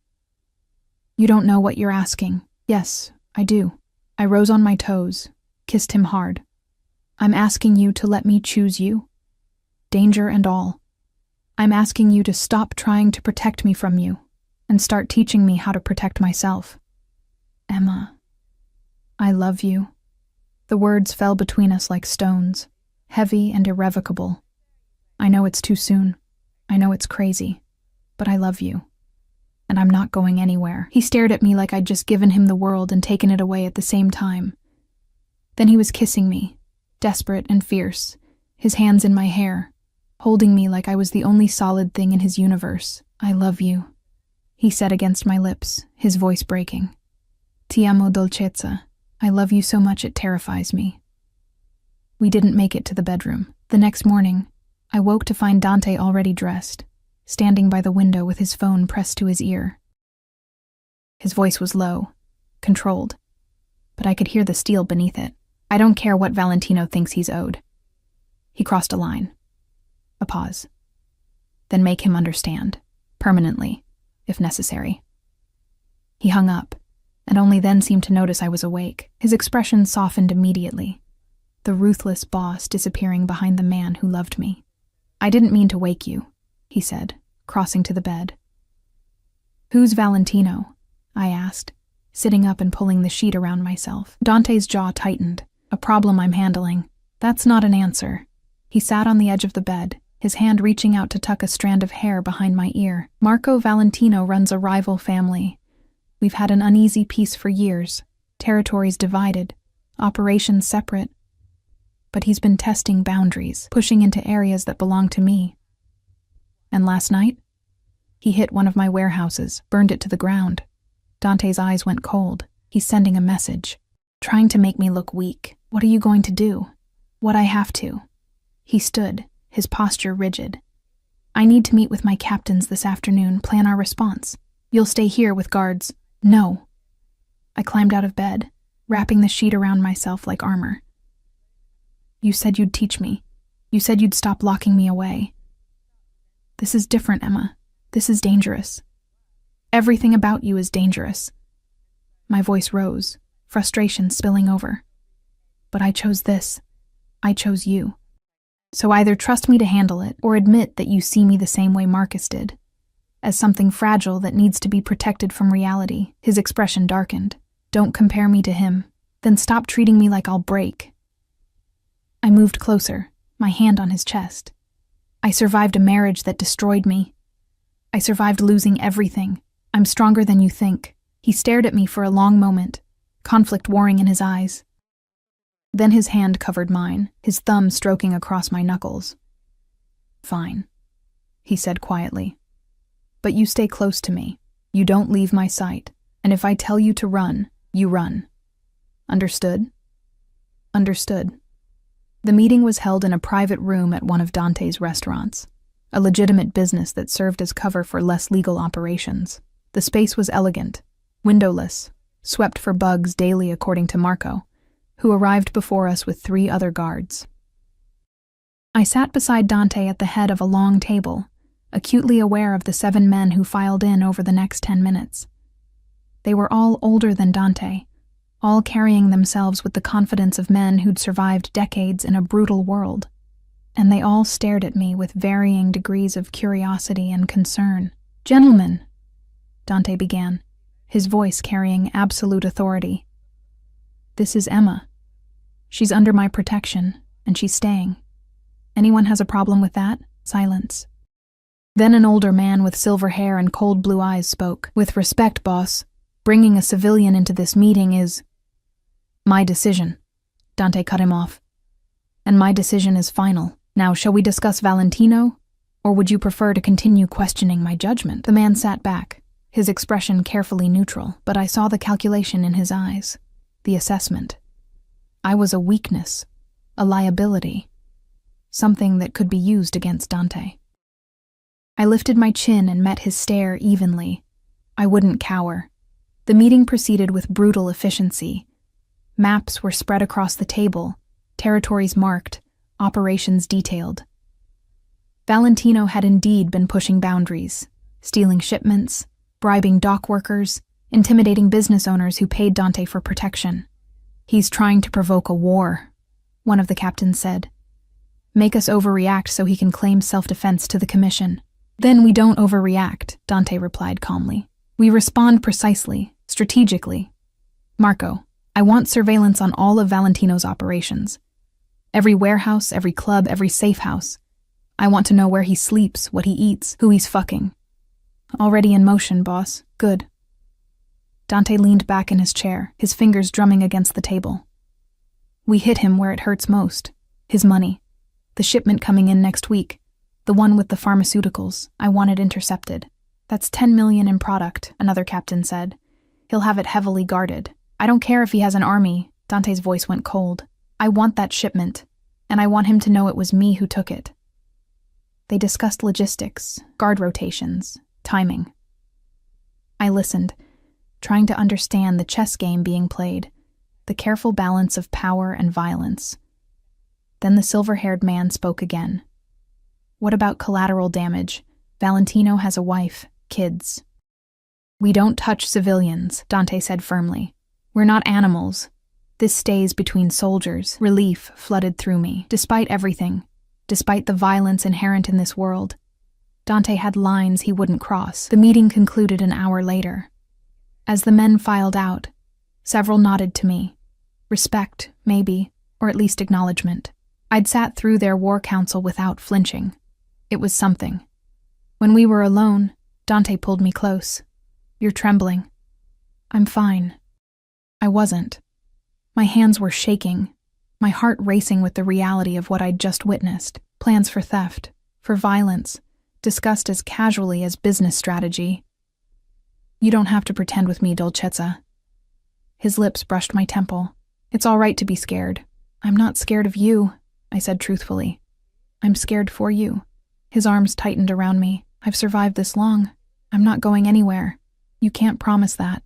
[SPEAKER 1] You don't know what you're asking. Yes, I do. I rose on my toes, kissed him hard. I'm asking you to let me choose you. Danger and all. I'm asking you to stop trying to protect me from you and start teaching me how to protect myself. Emma, I love you. The words fell between us like stones, heavy and irrevocable. I know it's too soon. I know it's crazy, but I love you. And I'm not going anywhere. He stared at me like I'd just given him the world and taken it away at the same time. Then he was kissing me, desperate and fierce, his hands in my hair, holding me like I was the only solid thing in his universe. I love you, he said against my lips, his voice breaking. Ti amo, Dolcezza. I love you so much it terrifies me. We didn't make it to the bedroom. The next morning, I woke to find Dante already dressed, standing by the window with his phone pressed to his ear. His voice was low, controlled, but I could hear the steel beneath it. I don't care what Valentino thinks he's owed. He crossed a line. A pause. Then make him understand, permanently, if necessary. He hung up, and only then seemed to notice I was awake. His expression softened immediately, the ruthless boss disappearing behind the man who loved me. "I didn't mean to wake you," he said, crossing to the bed. "Who's Valentino?" I asked, sitting up and pulling the sheet around myself. Dante's jaw tightened. "A problem I'm handling." "That's not an answer." He sat on the edge of the bed, his hand reaching out to tuck a strand of hair behind my ear. "Marco Valentino runs a rival family. We've had an uneasy peace for years, territories divided, operations separate. But he's been testing boundaries, pushing into areas that belong to me. And last night, he hit one of my warehouses, burned it to the ground." Dante's eyes went cold. "He's sending a message, trying to make me look weak. What are you going to do?" "What I have to." He stood, his posture rigid. "I need to meet with my captains this afternoon, plan our response. You'll stay here with guards." "No." I climbed out of bed, wrapping the sheet around myself like armor. "You said you'd teach me. You said you'd stop locking me away." "This is different, Emma. This is dangerous. Everything about you is dangerous." My voice rose, frustration spilling over. "But I chose this. I chose you. So either trust me to handle it, or admit that you see me the same way Marcus did, as something fragile that needs to be protected from reality." His expression darkened. "Don't compare me to him. Then stop treating me like I'll break." I moved closer, my hand on his chest. "I survived a marriage that destroyed me. I survived losing everything. I'm stronger than you think." He stared at me for a long moment, conflict warring in his eyes. Then his hand covered mine, his thumb stroking across my knuckles. "Fine," he said quietly. "But you stay close to me. You don't leave my sight. And if I tell you to run, you run. Understood?" "Understood." The meeting was held in a private room at one of Dante's restaurants, a legitimate business that served as cover for less legal operations. The space was elegant, windowless, swept for bugs daily according to Marco, who arrived before us with 3 other guards. I sat beside Dante at the head of a long table, acutely aware of the 7 men who filed in over the next 10 minutes. They were all older than Dante, all carrying themselves with the confidence of men who'd survived decades in a brutal world, and they all stared at me with varying degrees of curiosity and concern. "Gentlemen," Dante began, his voice carrying absolute authority. "This is Emma. She's under my protection, and she's staying. Anyone has a problem with that?" Silence. Then an older man with silver hair and cold blue eyes spoke. "With respect, boss, bringing a civilian into this meeting is my decision." Dante cut him off. "And my decision is final. Now, shall we discuss Valentino, or would you prefer to continue questioning my judgment?" The man sat back, his expression carefully neutral, but I saw the calculation in his eyes, the assessment. I was a weakness, a liability, something that could be used against Dante. I lifted my chin and met his stare evenly. I wouldn't cower. The meeting proceeded with brutal efficiency. Maps were spread across the table, territories marked, operations detailed. Valentino had indeed been pushing boundaries, stealing shipments, bribing dock workers, intimidating business owners who paid Dante for protection. "He's trying to provoke a war," one of the captains said. "Make us overreact so he can claim self-defense to the commission." "Then we don't overreact," Dante replied calmly. "We respond precisely, strategically. Marco, I want surveillance on all of Valentino's operations. Every warehouse, every club, every safe house. I want to know where he sleeps, what he eats, who he's fucking." "Already in motion, boss. Good." Dante leaned back in his chair, his fingers drumming against the table. "We hit him where it hurts most. His money. The shipment coming in next week. The one with the pharmaceuticals. I want it intercepted. That's 10 million in product," another captain said. "He'll have it heavily guarded. I don't care if he has an army." Dante's voice went cold. "I want that shipment, and I want him to know it was me who took it." They discussed logistics, guard rotations, timing. I listened, trying to understand the chess game being played, the careful balance of power and violence. Then the silver-haired man spoke again. "What about collateral damage? Valentino has a wife, kids. We don't touch civilians, Dante said firmly. We're not animals. This stays between soldiers. Relief flooded through me. Despite everything, despite the violence inherent in this world, Dante had lines he wouldn't cross. The meeting concluded an hour later. As the men filed out, several nodded to me. Respect, maybe, or at least acknowledgement. I'd sat through their war council without flinching. It was something. When we were alone, Dante pulled me close. You're trembling. I'm fine. I wasn't. My hands were shaking, my heart racing with the reality of what I'd just witnessed. Plans for theft, for violence, discussed as casually as business strategy. You don't have to pretend with me, Dolcezza. His lips brushed my temple. It's all right to be scared. I'm not scared of you, I said truthfully. I'm scared for you. His arms tightened around me. I've survived this long. I'm not going anywhere. You can't promise that.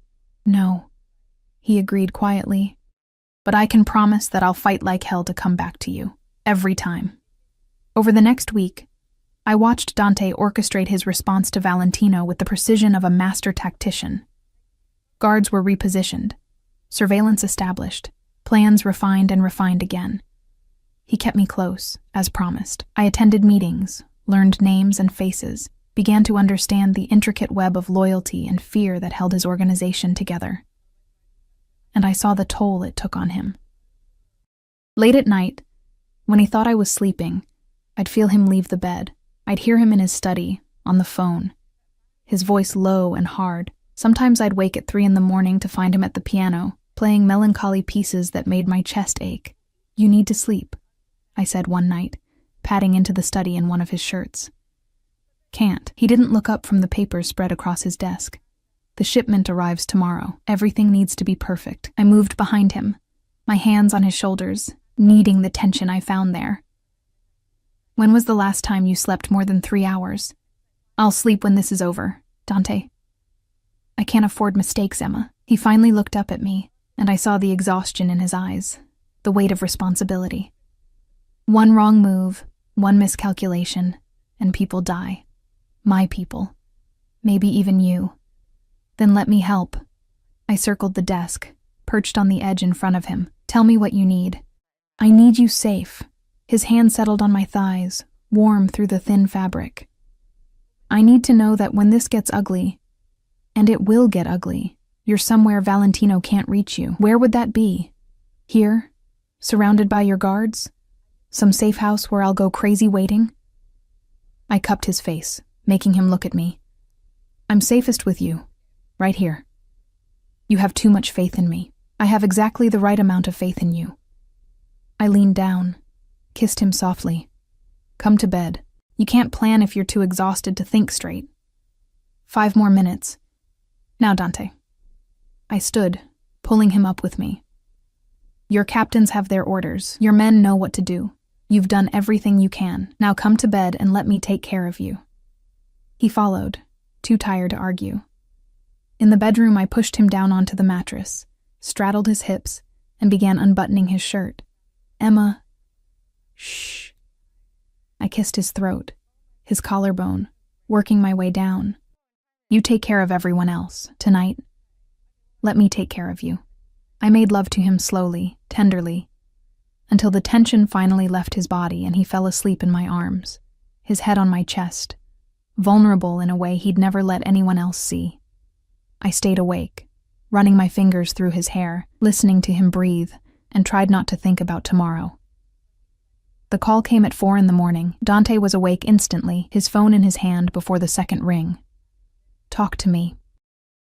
[SPEAKER 1] No, he agreed quietly. But I can promise that I'll fight like hell to come back to you. Every time. Over the next week, I watched Dante orchestrate his response to Valentino with the precision of a master tactician. Guards were repositioned, surveillance established, plans refined and refined again. He kept me close, as promised. I attended meetings, learned names and faces, began to understand the intricate web of loyalty and fear that held his organization together. And I saw the toll it took on him. Late at night, when he thought I was sleeping, I'd feel him leave the bed. I'd hear him in his study, on the phone, his voice low and hard. Sometimes I'd wake at 3 a.m. to find him at the piano, playing melancholy pieces that made my chest ache. You need to sleep, I said one night, padding into the study in one of his shirts. Can't. He didn't look up from the papers spread across his desk. The shipment arrives tomorrow. Everything needs to be perfect. I moved behind him, my hands on his shoulders, kneading the tension I found there. When was the last time you slept more than 3 hours? I'll sleep when this is over, Dante. I can't afford mistakes, Emma. He finally looked up at me, and I saw the exhaustion in his eyes, the weight of responsibility. One wrong move, one miscalculation, and people die. My people. Maybe even you. Then let me help. I circled the desk, perched on the edge in front of him. Tell me what you need. I need you safe. His hand settled on my thighs, warm through the thin fabric. I need to know that when this gets ugly, and it will get ugly, you're somewhere Valentino can't reach you. Where would that be? Here? Surrounded by your guards? Some safe house where I'll go crazy waiting? I cupped his face, making him look at me. I'm safest with you, right here. You have too much faith in me. I have exactly the right amount of faith in you. I leaned down, kissed him softly. Come to bed. You can't plan if you're too exhausted to think straight. 5 more minutes. Now, Dante. I stood, pulling him up with me. Your captains have their orders. Your men know what to do. You've done everything you can. Now come to bed and let me take care of you. He followed, too tired to argue. In the bedroom, I pushed him down onto the mattress, straddled his hips, and began unbuttoning his shirt. Emma. Shh. I kissed his throat, his collarbone, working my way down. You take care of everyone else, tonight. Let me take care of you. I made love to him slowly, tenderly, until the tension finally left his body and he fell asleep in my arms, his head on my chest, vulnerable in a way he'd never let anyone else see. I stayed awake, running my fingers through his hair, listening to him breathe, and tried not to think about tomorrow. The call came at 4 a.m. Dante was awake instantly, his phone in his hand before the second ring. Talk to me.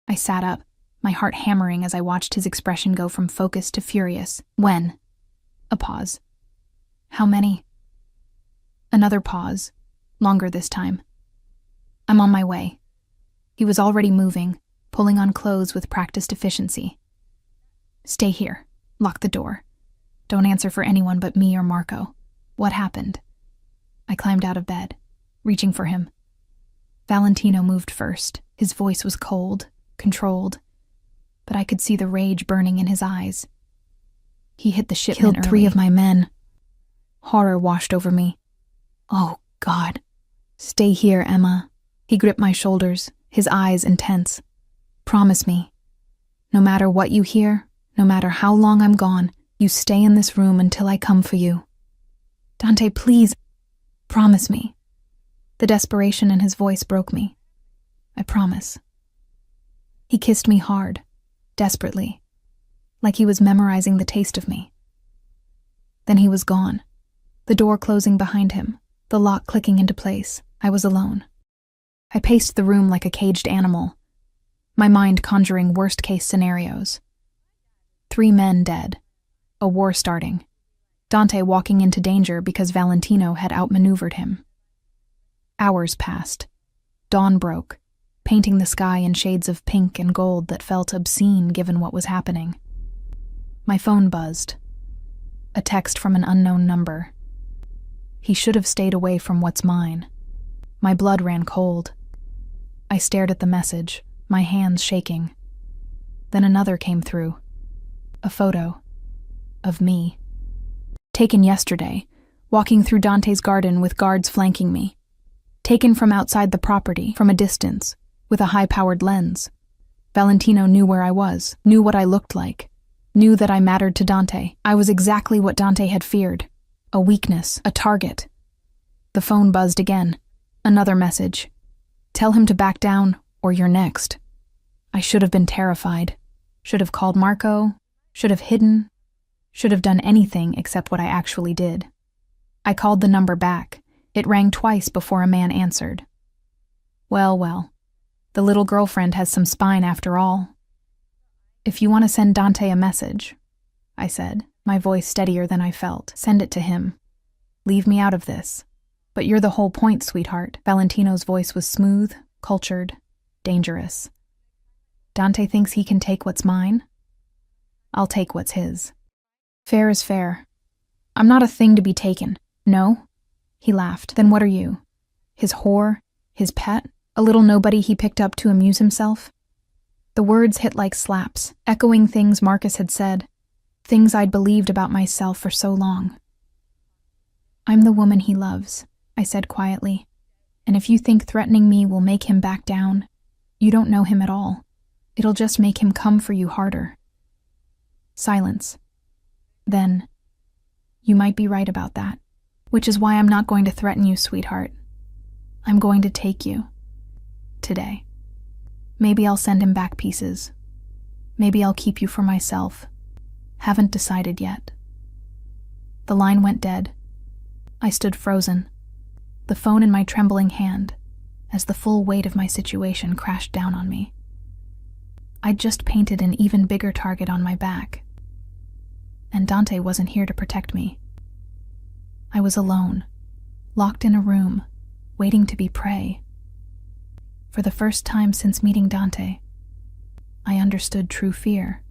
[SPEAKER 1] I sat up, my heart hammering as I watched his expression go from focused to furious. When? A pause. How many? Another pause, longer this time. I'm on my way. He was already moving, pulling on clothes with practiced efficiency. Stay here. Lock the door. Don't answer for anyone but me or Marco. What happened? I climbed out of bed, reaching for him. Valentino moved first. His voice was cold, controlled, but I could see the rage burning in his eyes. He hit the shipment early. Killed 3 of my men. Horror washed over me. Oh, God. Stay here, Emma. He gripped my shoulders, his eyes intense. Promise me. No matter what you hear, no matter how long I'm gone, you stay in this room until I come for you. Dante, please. Promise me. The desperation in his voice broke me. I promise. He kissed me hard, desperately, like he was memorizing the taste of me. Then he was gone, the door closing behind him, the lock clicking into place. I was alone. I paced the room like a caged animal, my mind conjuring worst-case scenarios. 3 men dead, a war starting, Dante walking into danger because Valentino had outmaneuvered him. Hours passed. Dawn broke, painting the sky in shades of pink and gold that felt obscene given what was happening. My phone buzzed. A text from an unknown number. He should have stayed away from what's mine. My blood ran cold. I stared at the message, my hands shaking. Then another came through. A photo. Of me. Taken yesterday, walking through Dante's garden with guards flanking me. Taken from outside the property, from a distance, with a high-powered lens. Valentino knew where I was, knew what I looked like, knew that I mattered to Dante. I was exactly what Dante had feared. A weakness, a target. The phone buzzed again. Another message. Tell him to back down, or you're next. I should have been terrified. Should have called Marco. Should have hidden. Should have done anything except what I actually did. I called the number back. It rang twice before a man answered. Well, the little girlfriend has some spine after all. If you want to send Dante a message, I said, my voice steadier than I felt, send it to him. Leave me out of this. But you're the whole point, sweetheart. Valentino's voice was smooth, cultured, dangerous. Dante thinks he can take what's mine? I'll take what's his. Fair is fair. I'm not a thing to be taken. No? He laughed. Then what are you? His whore? His pet? A little nobody he picked up to amuse himself? The words hit like slaps, echoing things Marcus had said, things I'd believed about myself for so long. I'm the woman he loves, I said quietly, and if you think threatening me will make him back down, you don't know him at all. It'll just make him come for you harder. Silence. Then, you might be right about that, which is why I'm not going to threaten you, sweetheart. I'm going to take you. Today. Maybe I'll send him back pieces. Maybe I'll keep you for myself. Haven't decided yet. The line went dead. I stood frozen, the phone in my trembling hand, as the full weight of my situation crashed down on me. I'd just painted an even bigger target on my back. And Dante wasn't here to protect me. I was alone, locked in a room, waiting to be prey. For the first time since meeting Dante, I understood true fear.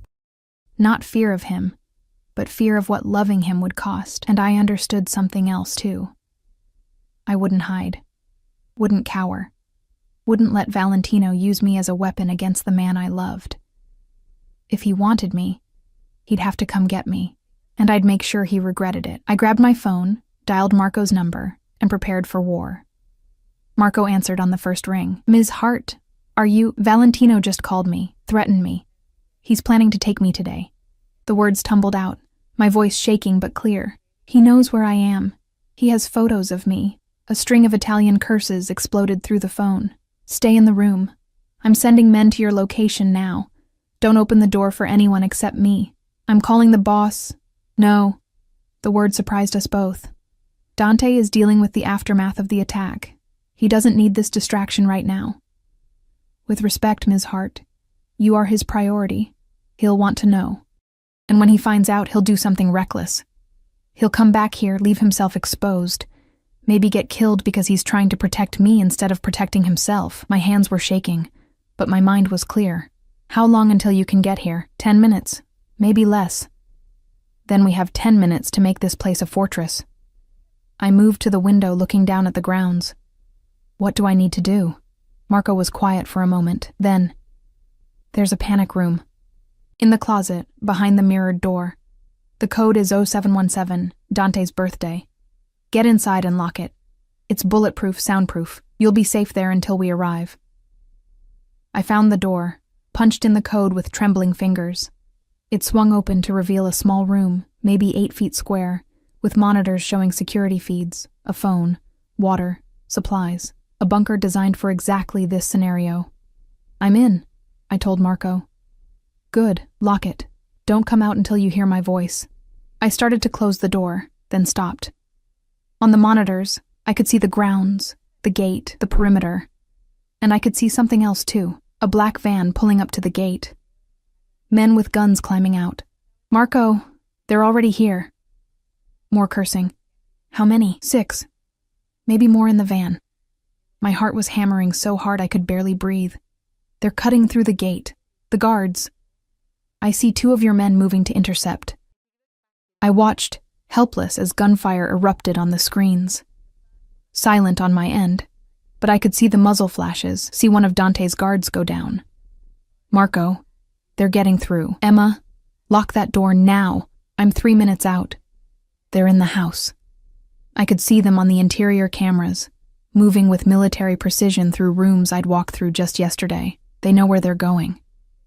[SPEAKER 1] Not fear of him, but fear of what loving him would cost, and I understood something else too. I wouldn't hide, wouldn't cower, wouldn't let Valentino use me as a weapon against the man I loved. If he wanted me, he'd have to come get me, and I'd make sure he regretted it. I grabbed my phone, dialed Marco's number, and prepared for war. Marco answered on the first ring. Ms. Hart, are you? Valentino just called me, threatened me. He's planning to take me today. The words tumbled out, my voice shaking but clear. He knows where I am. He has photos of me. A string of Italian curses exploded through the phone. Stay in the room. I'm sending men to your location now. Don't open the door for anyone except me. I'm calling the boss. No. The word surprised us both. Dante is dealing with the aftermath of the attack. He doesn't need this distraction right now. With respect, Ms. Hart, you are his priority. He'll want to know. And when he finds out, he'll do something reckless. He'll come back here, leave himself exposed. Maybe get killed because he's trying to protect me instead of protecting himself. My hands were shaking, but my mind was clear. How long until you can get here? 10 minutes. Maybe less. Then we have 10 minutes to make this place a fortress. I moved to the window, looking down at the grounds. What do I need to do? Marco was quiet for a moment. Then, there's a panic room. In the closet, behind the mirrored door. The code is 0717, Dante's birthday. Get inside and lock it. It's bulletproof, soundproof. You'll be safe there until we arrive. I found the door, punched in the code with trembling fingers. It swung open to reveal a small room, maybe 8 feet square, with monitors showing security feeds, a phone, water, supplies, a bunker designed for exactly this scenario. "I'm in," I told Marco. "Good, lock it. Don't come out until you hear my voice." I started to close the door, then stopped. On the monitors, I could see the grounds, the gate, the perimeter. And I could see something else too, a black van pulling up to the gate. Men with guns climbing out. "Marco, they're already here." More cursing. "How many?" "6. Maybe more in the van." My heart was hammering so hard I could barely breathe. "They're cutting through the gate. The guards. I see 2 of your men moving to intercept." I watched, helpless as gunfire erupted on the screens. Silent on my end, but I could see the muzzle flashes, see one of Dante's guards go down. "Marco, they're getting through. Emma, lock that door now. I'm 3 minutes out." "They're in the house." I could see them on the interior cameras, moving with military precision through rooms I'd walked through just yesterday. They know where they're going.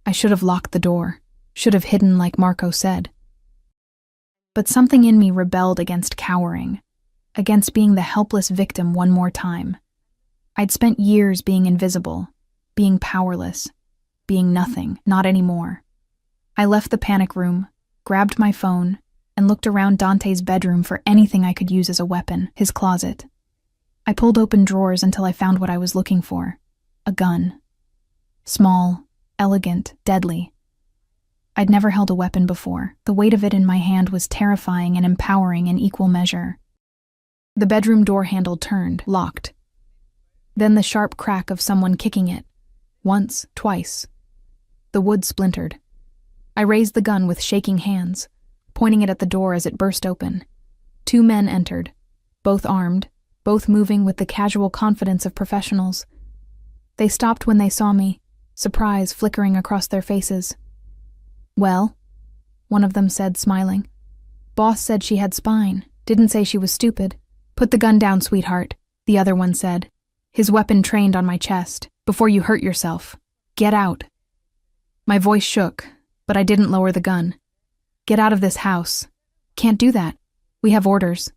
[SPEAKER 1] I should have locked the door, should have hidden like Marco said. But something in me rebelled against cowering, against being the helpless victim one more time. I'd spent years being invisible, being powerless, being nothing, not anymore. I left the panic room, grabbed my phone, and looked around Dante's bedroom for anything I could use as a weapon, his closet. I pulled open drawers until I found what I was looking for, a gun. Small, elegant, deadly. I'd never held a weapon before. The weight of it in my hand was terrifying and empowering in equal measure. The bedroom door handle turned, locked. Then the sharp crack of someone kicking it. Once, twice. The wood splintered. I raised the gun with shaking hands, pointing it at the door as it burst open. 2 men entered, both armed, both moving with the casual confidence of professionals. They stopped when they saw me, surprise flickering across their faces. "Well," one of them said, smiling. "Boss said she had spine, didn't say she was stupid." "Put the gun down, sweetheart," the other one said, his weapon trained on my chest. "Before you hurt yourself. Get out." My voice shook, but I didn't lower the gun. "Get out of this house." "Can't do that. We have orders."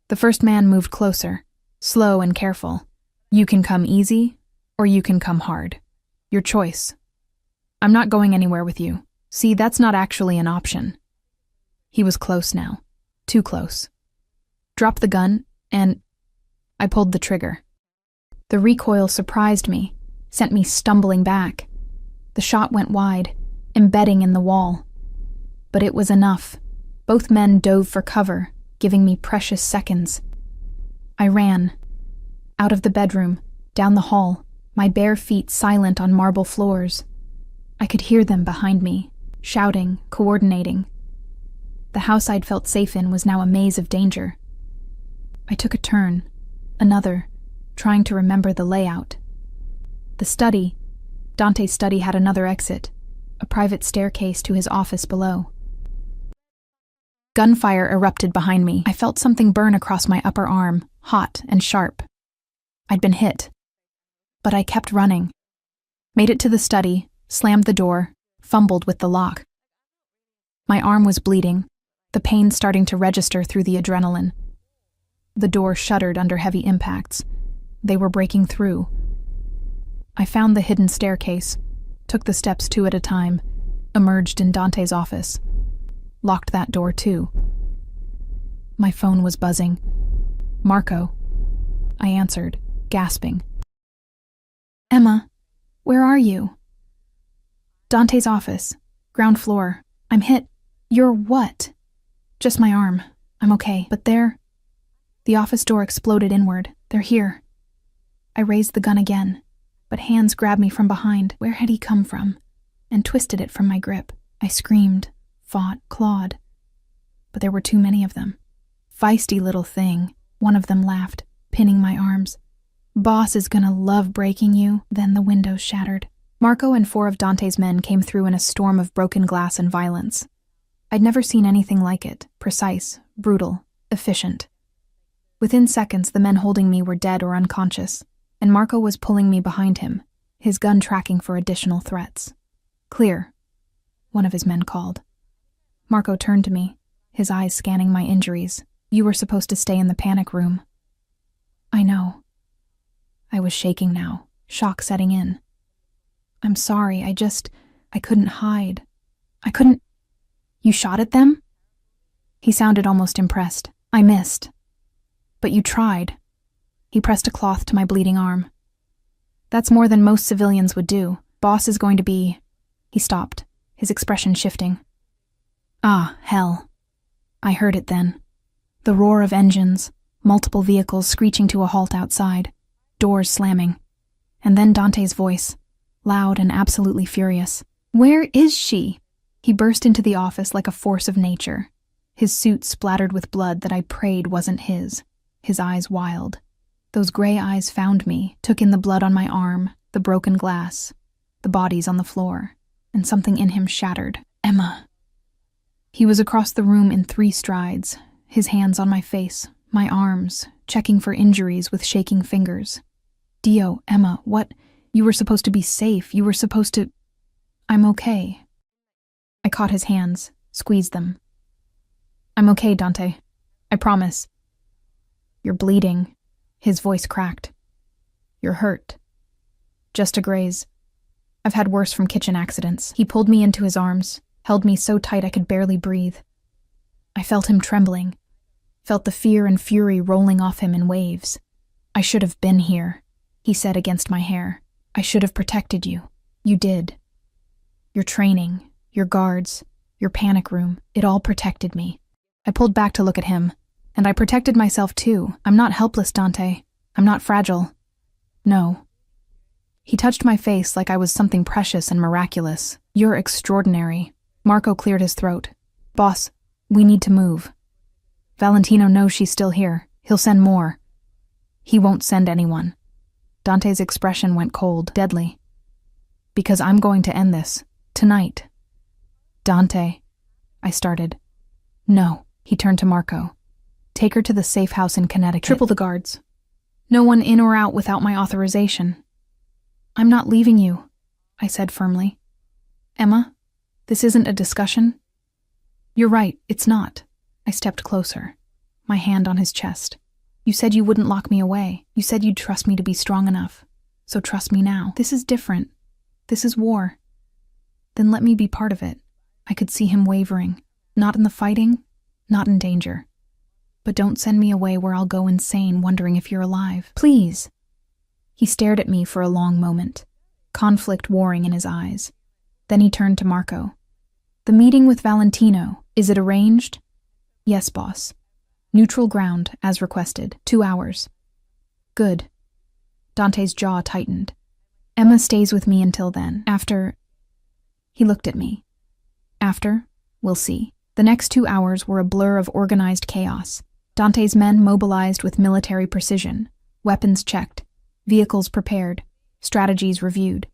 [SPEAKER 1] The first man moved closer, slow and careful. "You can come easy, or you can come hard. Your choice. I'm not going anywhere with you. See, that's not actually an option." He was close now. Too close. "Drop the gun, and..." I pulled the trigger. The recoil surprised me, sent me stumbling back. The shot went wide, embedding in the wall. But it was enough. Both men dove for cover, giving me precious seconds. I ran. Out of the bedroom, down the hall, my bare feet silent on marble floors. I could hear them behind me, shouting, coordinating. The house I'd felt safe in was now a maze of danger. I took a turn, another, trying to remember the layout. The study, Dante's study, had another exit, a private staircase to his office below. Gunfire erupted behind me. I felt something burn across my upper arm, hot and sharp. I'd been hit. But I kept running. Made it to the study, slammed the door, fumbled with the lock. My arm was bleeding, the pain starting to register through the adrenaline. The door shuddered under heavy impacts. They were breaking through. I found the hidden staircase, took the steps 2 at a time, emerged in Dante's office. Locked that door too. My phone was buzzing. "Marco." I answered, gasping. "Emma, where are you?" "Dante's office. Ground floor. I'm hit." "You're what?" "Just my arm. I'm okay. But they're..." The office door exploded inward. "They're here." I raised the gun again, but hands grabbed me from behind. Where had he come from? And twisted it from my grip. I screamed, fought, clawed. But there were too many of them. "Feisty little thing," one of them laughed, pinning my arms. "Boss is gonna love breaking you." Then the windows shattered. Marco and 4 of Dante's men came through in a storm of broken glass and violence. I'd never seen anything like it. Precise, brutal, efficient. Within seconds, the men holding me were dead or unconscious, and Marco was pulling me behind him, his gun tracking for additional threats. "Clear," one of his men called. Marco turned to me, his eyes scanning my injuries. "You were supposed to stay in the panic room." "I know." I was shaking now, shock setting in. "I'm sorry, I couldn't hide. I couldn't—" "You shot at them?" He sounded almost impressed. "I missed." "But you tried." He pressed a cloth to my bleeding arm. "That's more than most civilians would do. Boss is going to be—" He stopped, his expression shifting. "Ah, hell." I heard it then. The roar of engines, multiple vehicles screeching to a halt outside, doors slamming. And then Dante's voice, loud and absolutely furious. "Where is she?" He burst into the office like a force of nature, his suit splattered with blood that I prayed wasn't his eyes wild. Those gray eyes found me, took in the blood on my arm, the broken glass, the bodies on the floor, and something in him shattered. "Emma." He was across the room in 3 strides, his hands on my face, my arms, checking for injuries with shaking fingers. "Dio, Emma, what? You were supposed to be safe. You were supposed to—" "I'm okay." I caught his hands, squeezed them. "I'm okay, Dante. I promise." "You're bleeding." His voice cracked. "You're hurt." "Just a graze. I've had worse from kitchen accidents." He pulled me into his arms, held me so tight I could barely breathe. I felt him trembling, felt the fear and fury rolling off him in waves. "I should have been here," he said against my hair. "I should have protected you. You did. Your training, your guards, your panic room, it all protected me." I pulled back to look at him, and I protected myself too. "I'm not helpless, Dante. I'm not fragile. No." He touched my face like I was something precious and miraculous. "You're extraordinary." Marco cleared his throat. "Boss, we need to move. Valentino knows she's still here. He'll send more." "He won't send anyone." Dante's expression went cold, deadly. "Because I'm going to end this. Tonight." "Dante," I started. "No." He turned to Marco. "Take her to the safe house in Connecticut. Triple the guards. No one in or out without my authorization." "I'm not leaving you," I said firmly. "Emma, this isn't a discussion." "You're right, it's not." I stepped closer, my hand on his chest. "You said you wouldn't lock me away. You said you'd trust me to be strong enough. So trust me now. This is different. This is war." "Then let me be part of it." I could see him wavering. "Not in the fighting, not in danger. But don't send me away where I'll go insane wondering if you're alive. Please." He stared at me for a long moment, conflict warring in his eyes. Then he turned to Marco. "The meeting with Valentino, is it arranged?" "Yes, boss. Neutral ground, as requested. 2 hours." "Good." Dante's jaw tightened. "Emma stays with me until then. After—" He looked at me. "After, we'll see." The next 2 hours were a blur of organized chaos. Dante's men mobilized with military precision, weapons checked, vehicles prepared, strategies reviewed.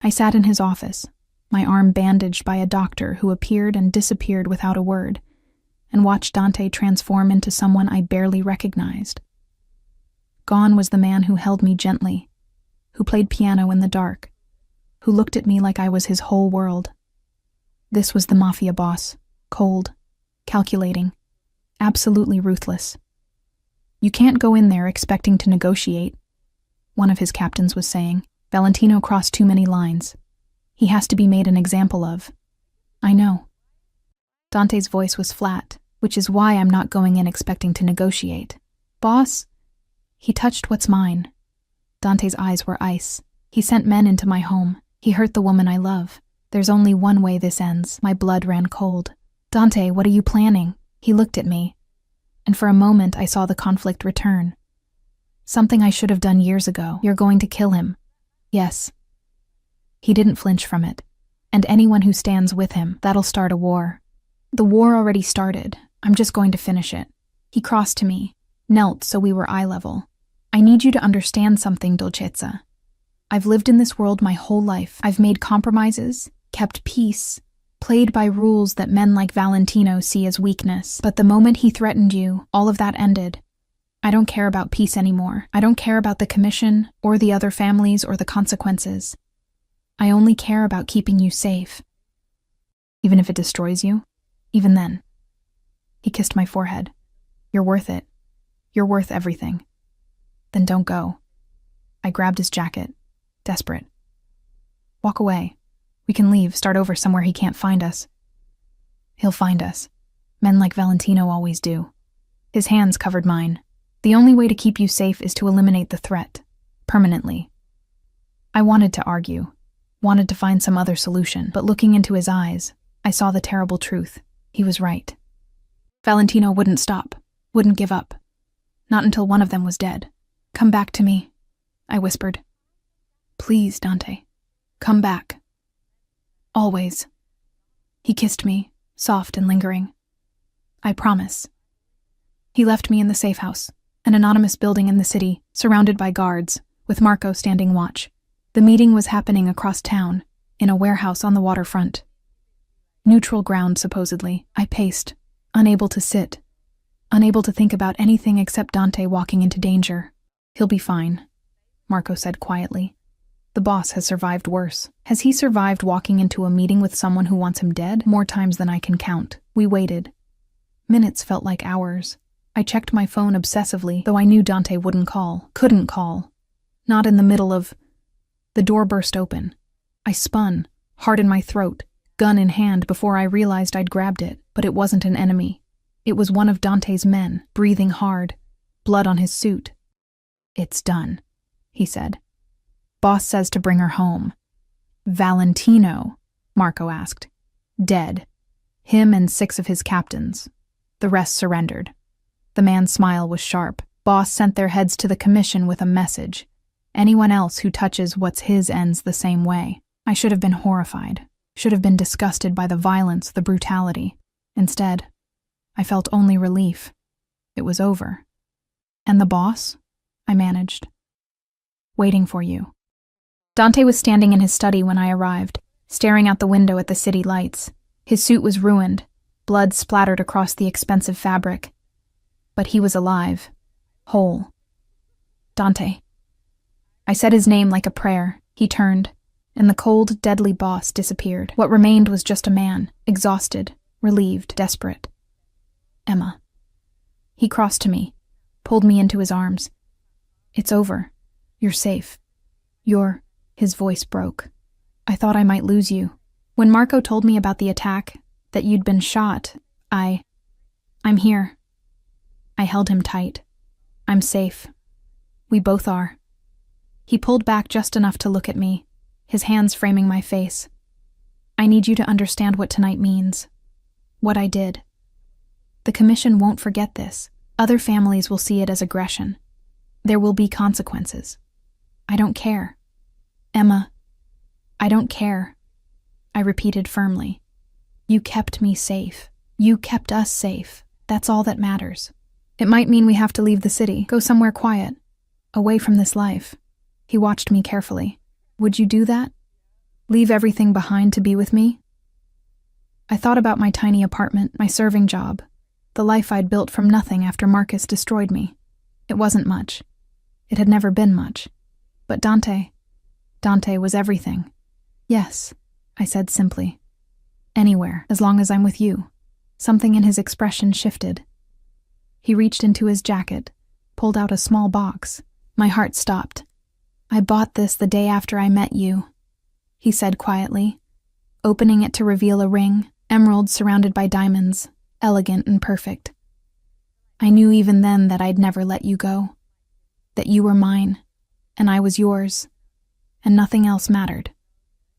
[SPEAKER 1] I sat in his office, my arm bandaged by a doctor who appeared and disappeared without a word, and watched Dante transform into someone I barely recognized. Gone was the man who held me gently, who played piano in the dark, who looked at me like I was his whole world. This was the Mafia boss, cold, calculating, absolutely ruthless. "You can't go in there expecting to negotiate," one of his captains was saying. "Valentino crossed too many lines. He has to be made an example of." "I know." Dante's voice was flat, which is why I'm not going in expecting to negotiate. "Boss?" He touched what's mine. Dante's eyes were ice. "He sent men into my home. He hurt the woman I love. There's only one way this ends." My blood ran cold. "Dante, what are you planning?" He looked at me, and for a moment I saw the conflict return. "Something I should have done years ago. You're going to kill him." "Yes." He didn't flinch from it. "And anyone who stands with him, that'll start a war." "The war already started. I'm just going to finish it." He crossed to me, knelt so we were eye level. "I need you to understand something, Dolcezza. I've lived in this world my whole life. I've made compromises, kept peace, played by rules that men like Valentino see as weakness. But the moment he threatened you, all of that ended. I don't care about peace anymore. I don't care about the commission or the other families or the consequences. I only care about keeping you safe. Even if it destroys you, even then. He kissed my forehead. You're worth it. You're worth everything. Then don't go. I grabbed his jacket, desperate. Walk away. We can leave, start over somewhere he can't find us. He'll find us. Men like Valentino always do. His hands covered mine. The only way to keep you safe is to eliminate the threat. Permanently. I wanted to argue. Wanted to find some other solution, but looking into his eyes, I saw the terrible truth. He was right. Valentino wouldn't stop. Wouldn't give up. Not until one of them was dead. Come back to me, I whispered. Please, Dante. Come back. Always. He kissed me, soft and lingering. I promise. He left me in the safe house, an anonymous building in the city, surrounded by guards, with Marco standing watch. The meeting was happening across town, in a warehouse on the waterfront. Neutral ground, supposedly. I paced, unable to sit, unable to think about anything except Dante walking into danger. He'll be fine, Marco said quietly. The boss has survived worse. Has he survived walking into a meeting with someone who wants him dead? More times than I can count. We waited. Minutes felt like hours. I checked my phone obsessively, though I knew Dante wouldn't call. Couldn't call. Not in the middle of... The door burst open. I spun, heart in my throat, gun in hand before I realized I'd grabbed it, but it wasn't an enemy. It was one of Dante's men, breathing hard, blood on his suit. It's done, he said. Boss says to bring her home. Valentino, Marco asked. Dead. Him and 6 of his captains. The rest surrendered. The man's smile was sharp. Boss sent their heads to the commission with a message. Anyone else who touches what's his ends the same way. I should have been horrified. Should have been disgusted by the violence, the brutality. Instead, I felt only relief. It was over. And the boss? I managed. Waiting for you. Dante was standing in his study when I arrived, staring out the window at the city lights. His suit was ruined, blood splattered across the expensive fabric. But he was alive, whole. Dante. I said his name like a prayer. He turned, and the cold, deadly boss disappeared. What remained was just a man, exhausted, relieved, desperate. Emma. He crossed to me, pulled me into his arms. It's over. You're safe. You're... His voice broke. I thought I might lose you. When Marco told me about the attack, that you'd been shot, I'm here. I held him tight. I'm safe. We both are. He pulled back just enough to look at me, his hands framing my face. I need you to understand what tonight means. What I did. The commission won't forget this. Other families will see it as aggression. There will be consequences. I don't care. Emma, I don't care. I repeated firmly. You kept me safe. You kept us safe. That's all that matters. It might mean we have to leave the city, go somewhere quiet, away from this life. He watched me carefully. Would you do that? Leave everything behind to be with me? I thought about my tiny apartment, my serving job, the life I'd built from nothing after Marcus destroyed me. It wasn't much. It had never been much. But Dante was everything. Yes, I said simply. Anywhere, as long as I'm with you. Something in his expression shifted. He reached into his jacket, pulled out a small box. My heart stopped. I bought this the day after I met you, he said quietly, opening it to reveal a ring, emerald surrounded by diamonds, elegant and perfect. I knew even then that I'd never let you go, that you were mine, and I was yours, and nothing else mattered.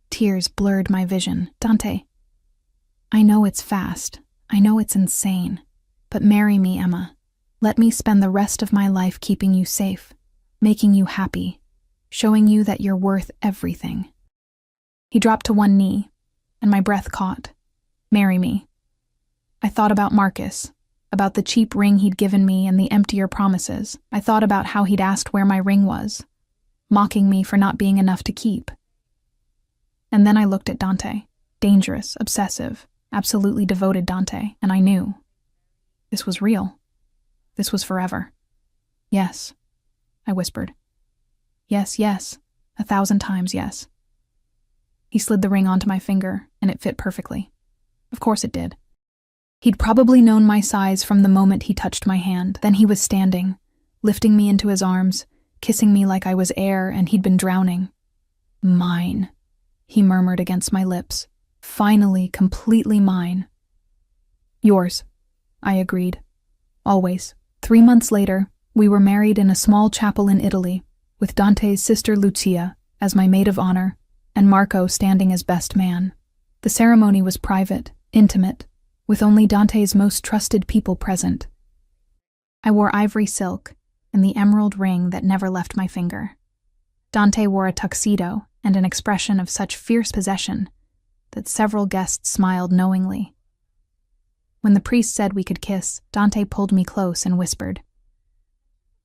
[SPEAKER 1] Tears blurred my vision. Dante, I know it's fast, I know it's insane, but marry me, Emma. Let me spend the rest of my life keeping you safe, making you happy, showing you that you're worth everything. He dropped to one knee, and my breath caught. Marry me. I thought about Marcus, about the cheap ring he'd given me and the emptier promises. I thought about how he'd asked where my ring was, mocking me for not being enough to keep. And then I looked at Dante, dangerous, obsessive, absolutely devoted Dante, and I knew. This was real. This was forever. Yes, I whispered. Yes, yes, 1,000 times yes. He slid the ring onto my finger, and it fit perfectly. Of course it did. He'd probably known my size from the moment he touched my hand. Then he was standing, lifting me into his arms, kissing me like I was air and he'd been drowning. Mine, he murmured against my lips. Finally, completely mine. Yours, I agreed. Always. 3 months later, we were married in a small chapel in Italy, with Dante's sister Lucia as my maid of honor, and Marco standing as best man. The ceremony was private, intimate, with only Dante's most trusted people present. I wore ivory silk and the emerald ring that never left my finger. Dante wore a tuxedo and an expression of such fierce possession that several guests smiled knowingly. When the priest said we could kiss, Dante pulled me close and whispered,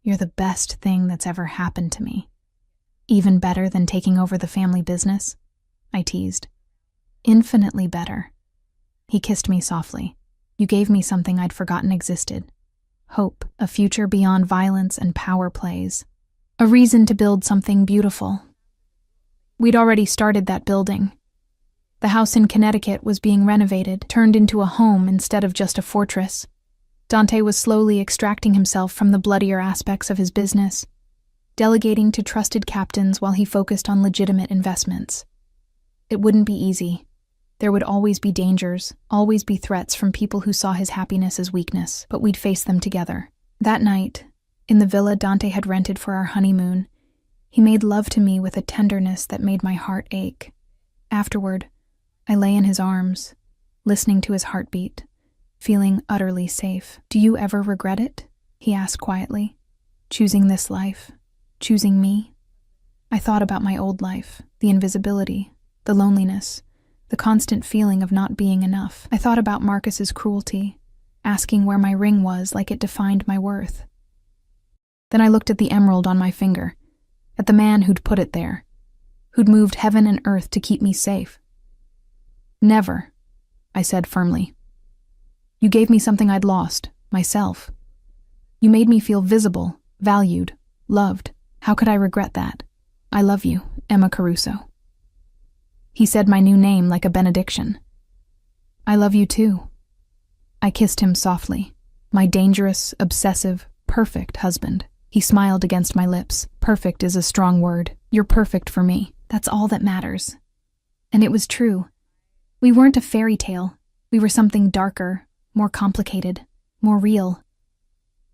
[SPEAKER 1] "You're the best thing that's ever happened to me." "Even better than taking over the family business?" I teased. "Infinitely better." He kissed me softly. "You gave me something I'd forgotten existed. Hope, a future beyond violence and power plays. A reason to build something beautiful." We'd already started that building. The house in Connecticut was being renovated, turned into a home instead of just a fortress. Dante was slowly extracting himself from the bloodier aspects of his business, delegating to trusted captains while he focused on legitimate investments. It wouldn't be easy. There would always be dangers, always be threats from people who saw his happiness as weakness, but we'd face them together. That night, in the villa Dante had rented for our honeymoon, he made love to me with a tenderness that made my heart ache. Afterward, I lay in his arms, listening to his heartbeat, feeling utterly safe. "Do you ever regret it?" he asked quietly. "Choosing this life? Choosing me?" I thought about my old life, the invisibility, the loneliness, the constant feeling of not being enough. I thought about Marcus's cruelty, asking where my ring was like it defined my worth. Then I looked at the emerald on my finger, at the man who'd put it there, who'd moved heaven and earth to keep me safe. "Never," I said firmly. "You gave me something I'd lost, myself. You made me feel visible, valued, loved. How could I regret that? I love you, Emma Caruso." He said my new name like a benediction. "I love you too." I kissed him softly, my dangerous, obsessive, perfect husband. He smiled against my lips. "Perfect is a strong word. You're perfect for me. That's all that matters." And it was true. We weren't a fairy tale. We were something darker, more complicated, more real.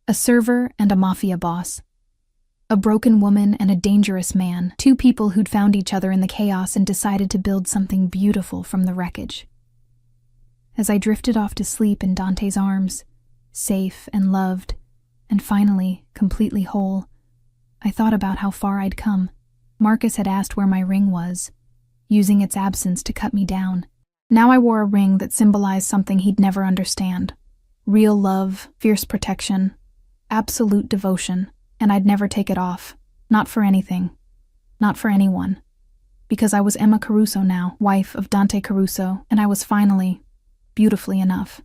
[SPEAKER 1] A server and a mafia boss. A broken woman and a dangerous man. Two people who'd found each other in the chaos and decided to build something beautiful from the wreckage. As I drifted off to sleep in Dante's arms, safe and loved, and finally completely whole, I thought about how far I'd come. Marcus had asked where my ring was, using its absence to cut me down. Now I wore a ring that symbolized something he'd never understand. Real love, fierce protection, absolute devotion, and I'd never take it off. Not for anything. Not for anyone. Because I was Emma Caruso now, wife of Dante Caruso, and I was finally beautifully enough.